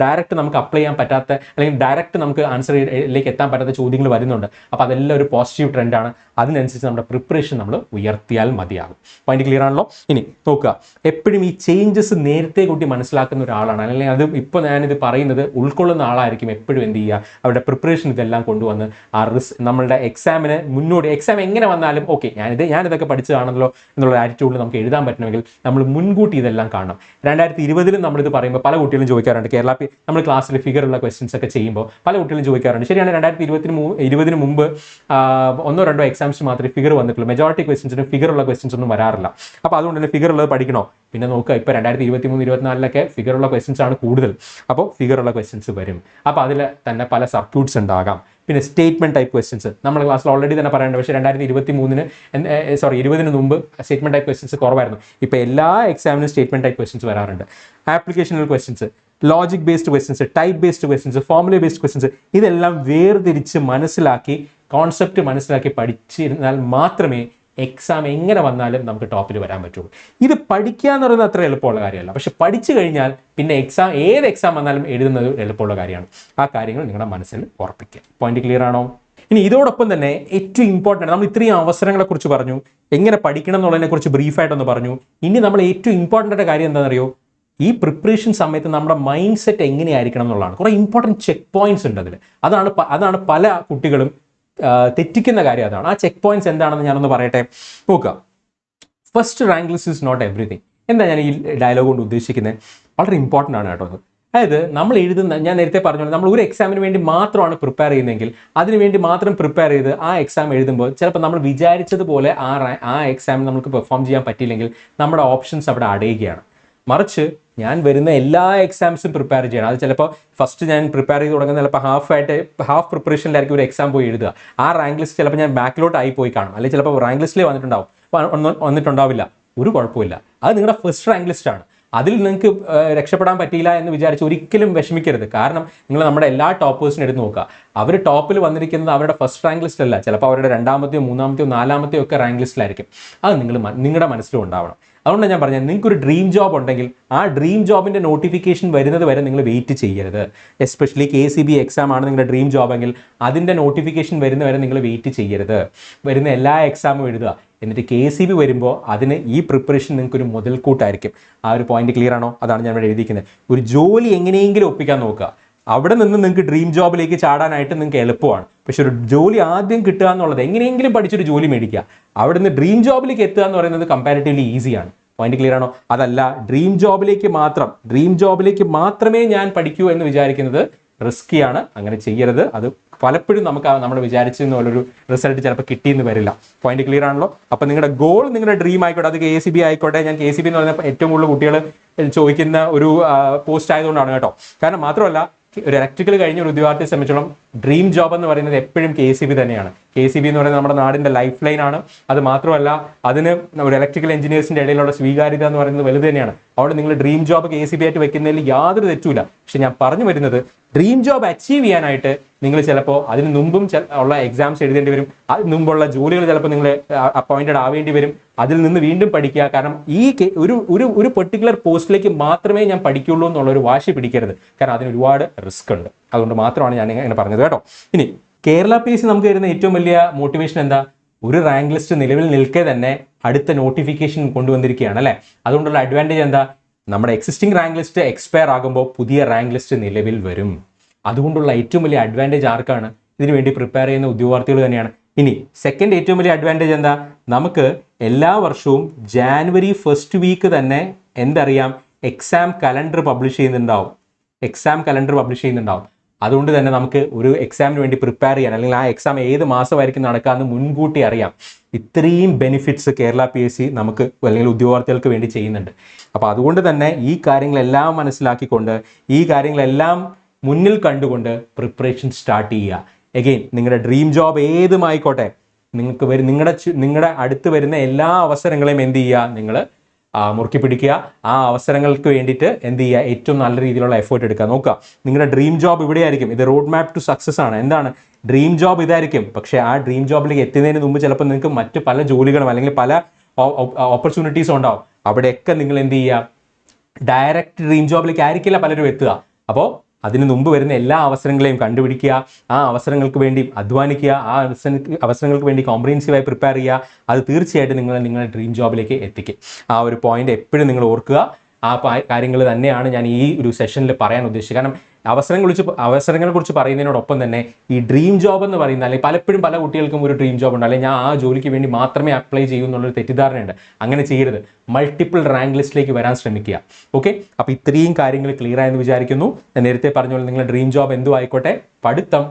ഡയറക്റ്റ് നമുക്ക് അപ്ലൈ ചെയ്യാൻ പറ്റാത്ത അല്ലെങ്കിൽ ഡയറക്റ്റ് നമുക്ക് ആൻസറിലേക്ക് എത്താൻ പറ്റാത്ത ചോദ്യങ്ങൾ വരുന്നുണ്ട്. അപ്പോൾ അതെല്ലാം ഒരു പോസിറ്റീവ് ട്രെൻഡാണ്. അതിനനുസരിച്ച് നമ്മുടെ പ്രിപ്പറേഷൻ നമ്മൾ ഉയർത്തിയാൽ മതിയാകും. പോയിന്റ് ക്ലിയർ ആണല്ലോ? ഇനി നോക്കുക, എപ്പോഴും ഈ ചേഞ്ചസ് നേരത്തെ കൂട്ടി മനസ്സിലാക്കുന്ന ഒരാളാണ്, അല്ലെങ്കിൽ അത് ഇപ്പോൾ ഞാനിത് പറയുന്നത് ഉൾക്കൊള്ളുന്ന ആളായിരിക്കും എപ്പോഴും എന്ത് ചെയ്യുക, അവരുടെ പ്രിപ്പറേഷൻ ഇതെല്ലാം കൊണ്ടുവന്ന് ആ നമ്മളുടെ എക്സാമിന് മുന്നോടി, എക്സാം എങ്ങനെ വന്നാലും ഓക്കെ ഞാനിതൊക്കെ പഠിച്ചതാണല്ലോ എന്നുള്ള ആറ്റിറ്റ്യൂഡിൽ നമുക്ക് എഴുതാൻ പറ്റണമെങ്കിൽ നമ്മൾ മുൻകൂട്ടി ഇതെല്ലാം കാണണം. 2020 നമ്മളിത് പറയുമ്പോൾ പല കുട്ടികളും ചോദിക്കാറുണ്ട്, നമ്മൾ ക്ലാസ്സിൽ ഫിഗറുള്ള ക്വസ്റ്റ്യൻസ് ഒക്കെ ചെയ്യുമ്പോൾ പല കുട്ടികളും ചോദിക്കാറുണ്ട്. ശരിയാണ്, 2020 മുമ്പ് 1-2 എക്സാംസ് മാത്രമേ ഫിഗർ വന്നിട്ടുള്ളൂ. മെജോറിറ്റി ക്വസ്റ്റ്യൻസിന് ഫിഗറുള്ള ക്വസ്റ്റ്യൻസ് ഒന്നും വരാറില്ല. അപ്പോൾ അതുകൊണ്ട് തന്നെ ഫിഗർ ഉള്ളത് പഠിക്കണോ? പിന്നെ നോക്കുക, ഇപ്പോൾ 2023-24 ഫിഗറുള്ള ക്വസ്റ്റ്യൻസ് ആണ് കൂടുതൽ. അപ്പോൾ ഫിഗറുള്ള ക്വസ്റ്റ്യൻസ് വരും. അപ്പോൾ അതിൽ തന്നെ പല സർക്യൂട്ട്സ് ഉണ്ടാകാം. പിന്നെ സ്റ്റേറ്റ്മെന്റ് ടൈപ്പ് ക്വസ്റ്റ്യൻസ് നമ്മൾ ക്ലാസ്സിൽ ഓൾറെഡി തന്നെ പറയുന്നുണ്ട്. പക്ഷേ 2020 മുമ്പ് സ്റ്റേറ്റ്മെന്റ് ടൈപ്പ് ക്വസ്റ്റ്യൻസ് കുറവായിരുന്നു. ഇപ്പോൾ എല്ലാ എക്സാമിനും സ്റ്റേറ്റ്മെന്റ് ടൈപ്പ് ക്വസ്റ്റ്യൻസ് വരാറുണ്ട്. Applicational questions, logic based questions, type based questions, formula based questions, ഇതെല്ലാം വേർതിരിച്ച് മനസ്സിലാക്കി കോൺസെപ്റ്റ് മനസ്സിലാക്കി പഠിച്ചിരുന്നാൽ മാത്രമേ എക്സാം എങ്ങനെ വന്നാലും നമുക്ക് ടോപ്പിൽ വരാൻ പറ്റുള്ളൂ. ഇത് പഠിക്കുക എന്ന് പറയുന്നത് അത്ര എളുപ്പമുള്ള കാര്യമല്ല. പക്ഷെ പഠിച്ചു കഴിഞ്ഞാൽ പിന്നെ ഏത് എക്സാം വന്നാലും എഴുതുന്നത് എളുപ്പമുള്ള കാര്യമാണ്. ആ കാര്യങ്ങൾ നിങ്ങളുടെ മനസ്സിൽ ഉറപ്പിക്കുക. പോയിന്റ് ക്ലിയർ ആണോ? ഇനി ഇതോടൊപ്പം തന്നെ ഏറ്റവും ഇമ്പോർട്ടൻ്റ്, നമ്മൾ ഇത്രയും അവസരങ്ങളെ കുറിച്ച് പറഞ്ഞു, എങ്ങനെ പഠിക്കണം എന്നുള്ളതിനെ കുറിച്ച് ബ്രീഫായിട്ടൊന്ന് പറഞ്ഞു. ഇനി നമ്മൾ ഏറ്റവും ഇമ്പോർട്ടൻ്റ് ആയിട്ട് കാര്യം എന്താണെന്നറിയോ? ഈ പ്രിപ്പറേഷൻ സമയത്ത് നമ്മുടെ മൈൻഡ് സെറ്റ് എങ്ങനെയായിരിക്കണം എന്നുള്ളതാണ്. കുറേ ഇമ്പോർട്ടൻറ്റ് ചെക്ക് പോയിന്റ്സ് ഉണ്ട് അതിൽ. അതാണ് പല കുട്ടികളും തെറ്റിക്കുന്ന കാര്യം. അതാണ് ആ ചെക്ക് പോയിന്റ്സ് എന്താണെന്ന് ഞാനൊന്ന് പറയട്ടെ. നോക്കുക, first rank list is not everything. എന്താ ഞാൻ ഈ ഡയലോഗ് കൊണ്ട് ഉദ്ദേശിക്കുന്നത്? വളരെ ഇമ്പോർട്ടൻ്റ് ആണ് കേട്ടോ. അതായത് നമ്മൾ ഞാൻ നേരത്തെ പറഞ്ഞത്, നമ്മൾ ഒരു എക്സാമിന് വേണ്ടി മാത്രമാണ് പ്രിപ്പയർ ചെയ്യുന്നതെങ്കിൽ അതിന് വേണ്ടി മാത്രം പ്രിപ്പയർ ചെയ്ത് ആ എക്സാം എഴുതുമ്പോൾ ചിലപ്പോൾ നമ്മൾ വിചാരിച്ചതുപോലെ ആ എക്സാമിന് നമുക്ക് പെർഫോം ചെയ്യാൻ പറ്റിയില്ലെങ്കിൽ നമ്മുടെ ഓപ്ഷൻസ് അവിടെ അടയുകയാണ്. മറിച്ച് ഞാൻ വരുന്ന എല്ലാ എക്സാംസും പ്രിപ്പയർ ചെയ്യണം. അത് ചിലപ്പോൾ ഫസ്റ്റ് ഞാൻ പ്രിപ്പയർ ചെയ്ത് തുടങ്ങുന്ന ചിലപ്പോൾ ഹാഫ് പ്രിപ്പറേഷനിലായിരിക്കും ഒരു എക്സാം പോയി എഴുതുക. ആ റാങ്ക് ലിസ്റ്റ് ചിലപ്പോൾ ഞാൻ ബാക്കിലോട്ട് ആയി പോയി കാണും, അല്ലെങ്കിൽ ചിലപ്പോൾ റാങ്ക് ലിസ്റ്റിലേ വന്നിട്ടുണ്ടാവില്ല. ഒരു കുഴപ്പമില്ല, അത് നിങ്ങളുടെ ഫസ്റ്റ് റാങ്ക് ലിസ്റ്റ് ആണ്. അതിൽ നിങ്ങൾക്ക് രക്ഷപ്പെടാൻ പറ്റിയില്ല എന്ന് വിചാരിച്ച് ഒരിക്കലും വിഷമിക്കരുത്. കാരണം നിങ്ങൾ നമ്മുടെ എല്ലാ ടോപ്പേഴ്സിനും എടുത്ത് നോക്കുക, അവർ ടോപ്പിൽ വന്നിരിക്കുന്നത് അവരുടെ ഫസ്റ്റ് റാങ്ക് ലിസ്റ്റ് അല്ല, ചിലപ്പോൾ അവരുടെ രണ്ടാമത്തെയോ മൂന്നാമത്തെയോ നാലാമത്തെയോ ഒക്കെ റാങ്ക് ലിസ്റ്റിലായിരിക്കും. അത് നിങ്ങളുടെ മനസ്സിലും ഉണ്ടാവണം. അതുകൊണ്ട് ഞാൻ പറഞ്ഞത്, നിങ്ങൾക്കൊരു ഡ്രീം ജോബ് ഉണ്ടെങ്കിൽ ആ ഡ്രീം ജോബിൻ്റെ നോട്ടിഫിക്കേഷൻ വരുന്നത് വരെ നിങ്ങൾ വെയിറ്റ് ചെയ്യരുത്. എസ്പെഷ്യലി KCB എക്സാം ആണ് നിങ്ങളുടെ ഡ്രീം ജോബെങ്കിൽ അതിൻ്റെ നോട്ടിഫിക്കേഷൻ വരുന്നവരെ നിങ്ങൾ വെയിറ്റ് ചെയ്യരുത്. വരുന്ന എല്ലാ എക്സാമും എഴുതുക. എന്നിട്ട് KCB വരുമ്പോൾ അതിന് ഈ പ്രിപ്പറേഷൻ നിങ്ങൾക്കൊരു മുതൽക്കൂട്ടായിരിക്കും. ആ ഒരു പോയിന്റ് ക്ലിയർ ആണോ? അതാണ് ഞാൻ ഇവിടെ എഴുതിയിരിക്കുന്നത്. ഒരു ജോലി എങ്ങനെയെങ്കിലും ഒപ്പിക്കാൻ നോക്കുക. അവിടെ നിന്ന് നിങ്ങൾക്ക് ഡ്രീം ജോബിലേക്ക് ചാടാനായിട്ട് നിങ്ങൾക്ക് എളുപ്പമാണ്. പക്ഷെ ഒരു ജോലി ആദ്യം കിട്ടുക എന്നുള്ളത്, എങ്ങനെയെങ്കിലും പഠിച്ചൊരു ജോലി മേടിക്കുക. അവിടെ നിന്ന് ഡ്രീം ജോബിലേക്ക് എത്തുക എന്ന് പറയുന്നത് കമ്പാരിറ്റീവ്ലി ഈസിയാണ്. പോയിന്റ് ക്ലിയർ ആണോ? അതല്ല, ഡ്രീം ജോബിലേക്ക് മാത്രമേ ഞാൻ പഠിക്കൂ എന്ന് വിചാരിക്കുന്നത് റിസ്കിയാണ്. അങ്ങനെ ചെയ്യരുത്. അത് പലപ്പോഴും നമുക്ക് നമ്മൾ വിചാരിച്ചെന്നുള്ളൊരു റിസൾട്ട് ചിലപ്പോൾ കിട്ടിയെന്ന് വരില്ല. പോയിന്റ് ക്ലിയർ ആണല്ലോ? അപ്പോൾ നിങ്ങളുടെ ഗോൾ, നിങ്ങളുടെ ഡ്രീം ആയിക്കോട്ടെ, അത് KCB ആയിക്കോട്ടെ. ഞാൻ KCB എന്ന് പറയുന്നത് ഏറ്റവും കൂടുതൽ കുട്ടികൾ ചോദിക്കുന്ന ഒരു പോസ്റ്റ് ആയതുകൊണ്ടാണ് കേട്ടോ. കാരണം മാത്രമല്ല, ഒരു ഇലക്ട്രിക്കൽ കഴിഞ്ഞ ഒരു ഉദ്യോഗാർത്ഥിയെ സംബന്ധിച്ചോളം ഡ്രീം ജോബ് എന്ന് പറയുന്നത് എപ്പോഴും KCB തന്നെയാണ്. KCB എന്ന് പറയുന്നത് നമ്മുടെ നാടിന്റെ ലൈഫ് ലൈൻ ആണ്. അത് മാത്രമല്ല, അതിന് ഒരു ഇലക്ട്രിക്കൽ എഞ്ചിനീയേഴ്സിന്റെ ഇടയിലുള്ള സ്വീകാര്യത എന്ന് പറയുന്നത് വലുത് തന്നെയാണ്. അവിടെ നിങ്ങൾ ഡ്രീം ജോബ് KCB ആയിട്ട് വെക്കുന്നതിൽ യാതൊരു തെറ്റുമില്ല. പക്ഷെ ഞാൻ പറഞ്ഞു വരുന്നത്, ഡ്രീം ജോബ് അച്ചീവ് ചെയ്യാനായിട്ട് നിങ്ങൾ ചിലപ്പോൾ അതിന് മുമ്പും ഉള്ള എക്സാംസ് എഴുതേണ്ടി വരും. അതിന് മുമ്പുള്ള ജോലികൾ ചിലപ്പോൾ നിങ്ങൾ അപ്പോയിന്റഡ് ആവേണ്ടി വരും. അതിൽ നിന്ന് വീണ്ടും പഠിക്കുക. കാരണം ഒരു പെർട്ടിക്കുലർ പോസ്റ്റിലേക്ക് മാത്രമേ ഞാൻ പഠിക്കുള്ളൂ എന്നുള്ളൊരു വാശി പിടിക്കരുത്. കാരണം അതിന് ഒരുപാട് റിസ്ക് ഉണ്ട്. അതുകൊണ്ട് മാത്രമാണ് ഞാൻ ഇങ്ങനെ പറഞ്ഞത് കേട്ടോ. ഇനി കേരള PSC നമുക്ക് വരുന്ന ഏറ്റവും വലിയ മോട്ടിവേഷൻ എന്താ? ഒരു റാങ്ക് ലിസ്റ്റ് നിലവിൽ നിൽക്കെ തന്നെ അടുത്ത നോട്ടിഫിക്കേഷൻ കൊണ്ടുവന്നിരിക്കുകയാണ് അല്ലേ? അതുകൊണ്ടുള്ള അഡ്വാൻറ്റേജ് എന്താ? നമ്മുടെ എക്സിസ്റ്റിംഗ് റാങ്ക് ലിസ്റ്റ് എക്സ്പയർ ആകുമ്പോൾ പുതിയ റാങ്ക് ലിസ്റ്റ് നിലവിൽ വരും. അതുകൊണ്ടുള്ള ഏറ്റവും വലിയ അഡ്വാൻറ്റേജ് ആർക്കാണ്? ഇതിനു വേണ്ടി പ്രിപ്പയർ ചെയ്യുന്ന ഉദ്യോഗാർത്ഥികൾ തന്നെയാണ്. ഇനി സെക്കൻഡ് ഏറ്റവും വലിയ അഡ്വാൻറ്റേജ് എന്താ? നമുക്ക് എല്ലാ വർഷവും ജാനുവരി ഫസ്റ്റ് വീക്ക് തന്നെ എന്തറിയാം, എക്സാം കലണ്ടർ പബ്ലിഷ് ചെയ്യുന്നുണ്ടാവും. അതുകൊണ്ട് തന്നെ നമുക്ക് ഒരു എക്സാമിന് വേണ്ടി പ്രിപ്പയർ ചെയ്യാൻ, അല്ലെങ്കിൽ ആ എക്സാം ഏത് മാസമായിരിക്കും നടക്കാമെന്ന് മുൻകൂട്ടി അറിയാം. ഇത്രയും ബെനിഫിറ്റ്സ് കേരള PSC നമുക്ക്, അല്ലെങ്കിൽ ഉദ്യോഗാർത്ഥികൾക്ക് വേണ്ടി ചെയ്യുന്നുണ്ട്. അപ്പോൾ അതുകൊണ്ട് തന്നെ ഈ കാര്യങ്ങളെല്ലാം മനസ്സിലാക്കിക്കൊണ്ട്, ഈ കാര്യങ്ങളെല്ലാം മുന്നിൽ കണ്ടുകൊണ്ട് പ്രിപ്പറേഷൻ സ്റ്റാർട്ട് ചെയ്യുക. എഗെയിൻ, നിങ്ങളുടെ ഡ്രീം ജോബ് ഏതുമായിക്കോട്ടെ, നിങ്ങളുടെ അടുത്ത് വരുന്ന എല്ലാ അവസരങ്ങളെയും എന്ത് ചെയ്യുക, നിങ്ങൾ മുറുക്കി പിടിക്കുക. ആ അവസരങ്ങൾക്ക് വേണ്ടിയിട്ട് എന്ത് ചെയ്യുക, ഏറ്റവും നല്ല രീതിയിലുള്ള എഫേർട്ട് എടുക്കുക. നോക്കുക, നിങ്ങളുടെ ഡ്രീം ജോബ് ഇവിടെയായിരിക്കും. ഇത് റോഡ് മാപ്പ് ടു സക്സസ് ആണ്. എന്താണ് ഡ്രീം ജോബ്? ഇതായിരിക്കും. പക്ഷേ ആ ഡ്രീം ജോബിലേക്ക് എത്തുന്നതിന് മുമ്പ് ചിലപ്പോൾ നിങ്ങൾക്ക് മറ്റ് പല ജോലികളും അല്ലെങ്കിൽ പല ഓപ്പർച്യൂണിറ്റീസും ഉണ്ടാവും. അവിടെയൊക്കെ നിങ്ങൾ എന്ത് ചെയ്യുക, ഡയറക്റ്റ് ഡ്രീം ജോബിലേക്ക് ആയിരിക്കില്ല പലരും എത്തുക. അപ്പോൾ അതിന് മുമ്പ് വരുന്ന എല്ലാ അവസരങ്ങളെയും കണ്ടുപിടിക്കുക, ആ അവസരങ്ങൾക്ക് വേണ്ടി അധ്വാനിക്കുക, ആ അവസരങ്ങൾക്ക് വേണ്ടി കോംപ്രിഹെൻസീവായി പ്രിപ്പയർ ചെയ്യുക. അത് തീർച്ചയായിട്ടും നിങ്ങളുടെ ഡ്രീം ജോബിലേക്ക് എത്തിക്കും. ആ ഒരു പോയിന്റ് എപ്പോഴും നിങ്ങൾ ഓർക്കുക. ആ കാര്യങ്ങൾ തന്നെയാണ് ഞാൻ ഈ ഒരു സെഷനിൽ പറയാൻ ഉദ്ദേശിച്ചത്. കാരണം അവസരങ്ങളെ കുറിച്ച് പറയുന്നതിനോടൊപ്പം തന്നെ ഈ ഡ്രീം ജോബ് എന്ന് പറയുന്ന, അല്ലെങ്കിൽ പലപ്പോഴും പല കുട്ടികൾക്കും ഒരു ഡ്രീം ജോബ് ഉണ്ട്, അല്ലെങ്കിൽ ഞാൻ ആ ജോലിക്ക് വേണ്ടി മാത്രമേ അപ്ലൈ ചെയ്യൂ എന്നുള്ളൊരു തെറ്റിദ്ധാരണയുണ്ട്. അങ്ങനെ ചെയ്യരുത്. മൾട്ടിപ്പിൾ റാങ്ക് ലിസ്റ്റിലേക്ക് വരാൻ ശ്രമിക്കുക. ഓക്കെ, അപ്പോൾ ഇത്രയും കാര്യങ്ങൾ ക്ലിയർ ആയെന്ന് വിചാരിക്കുന്നു. ഞാൻ നേരത്തെ പറഞ്ഞ പോലെ നിങ്ങളുടെ ഡ്രീം ജോബ് എന്തും ആയിക്കോട്ടെ, പഠിത്തം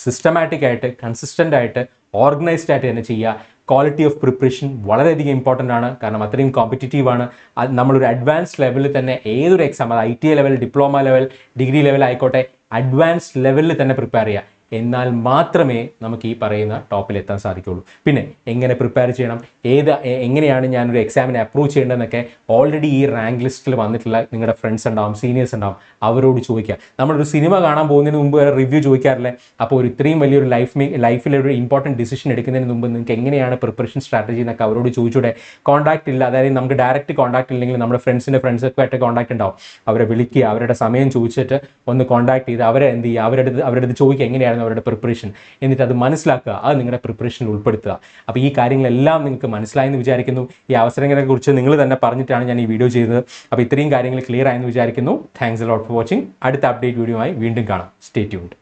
സിസ്റ്റമാറ്റിക് ആയിട്ട്, കൺസിസ്റ്റൻ്റ് ആയിട്ട്, ഓർഗനൈസ്ഡ് ആയിട്ട് തന്നെ ചെയ്യുക. ക്വാളിറ്റി ഓഫ് പ്രിപ്പറേഷൻ വളരെയധികം ഇമ്പോർട്ടൻ്റ് ആണ്. കാരണം അത്രയും കോമ്പറ്റീറ്റീവ് ആണ്. അത് നമ്മളൊരു അഡ്വാൻസ്ഡ് ലെവലിൽ തന്നെ ഏതൊരു എക്സാം, അത് ITA level, diploma level, degree level ആയിക്കോട്ടെ, അഡ്വാൻസ്ഡ് ലെവലിൽ തന്നെ പ്രിപ്പയർ ചെയ്യുക. എന്നാൽ മാത്രമേ നമുക്ക് ഈ പറയുന്ന ടോപ്പിൽ എത്താൻ സാധിക്കുകയുള്ളൂ. പിന്നെ എങ്ങനെ പ്രിപ്പയർ ചെയ്യണം, എങ്ങനെയാണ് ഞാനൊരു എക്സാമിനെ അപ്രോച്ച് ചെയ്യേണ്ടതെന്നൊക്കെ ഓൾറെഡി ഈ റാങ്ക് ലിസ്റ്റിൽ വന്നിട്ടുള്ള നിങ്ങളുടെ ഫ്രണ്ട്സ് ഉണ്ടാവും, സീനിയേഴ്സ് ഉണ്ടാവും, അവരോട് ചോദിക്കുക. നമ്മളൊരു സിനിമ കാണാൻ പോകുന്നതിന് മുമ്പ് റിവ്യൂ ചോദിക്കാറില്ലേ? അപ്പോൾ ഒരു ഇത്രയും വലിയൊരു ലൈഫിലൊരു ഇമ്പോർട്ടൻറ്റ് ഡിസിഷൻ എടുക്കുന്നതിന് മുമ്പ് നിങ്ങൾക്ക് എങ്ങനെയാണ് പ്രിപ്പറേഷൻ സ്ട്രാറ്റജി എന്നൊക്കെ അവരോട് ചോദിച്ചൂടെ? കോൺടാക്ട് ഇല്ല, അതായത് നമുക്ക് ഡയറക്റ്റ് കോൺടാക്ട് ഇല്ലെങ്കിൽ നമ്മുടെ ഫ്രണ്ട്സൊക്കെ ആയിട്ട് കോൺടാക്ട് ഉണ്ടാവും. അവരെ വിളിക്കുക, അവരുടെ സമയം ചോദിച്ചിട്ട് ഒന്ന് കോൺടാക്ട് ചെയ്ത് അവരെ എന്ത് ചെയ്യുക, അവരുടെ അടുത്ത് ചോദിക്കുക എങ്ങനെയായിരുന്നു അവരുടെ പ്രിപ്പറേഷൻ, എന്നിട്ട് അത് മനസ്സിലാക്കുക, അത് നിങ്ങളുടെ പ്രിപ്പറേഷനിൽ ഉൾപ്പെടുത്തുക. അപ്പോൾ ഈ കാര്യങ്ങളെല്ലാം നിങ്ങൾക്ക് മനസ്സിലായെന്ന് വിചാരിക്കുന്നു. ഈ അവസരങ്ങളെ കുറിച്ച് നിങ്ങൾ തന്നെ പറഞ്ഞിട്ടാണ് ഞാൻ ഈ വീഡിയോ ചെയ്തത്. അപ്പോൾ ഇത്രയും കാര്യങ്ങൾ ക്ലിയർ ആയെന്ന് വിചാരിക്കുന്നു. Thanks a lot for watching. അടുത്ത അപ്ഡേറ്റ് വീഡിയോ ആയി വീണ്ടും കാണാം. Stay tuned.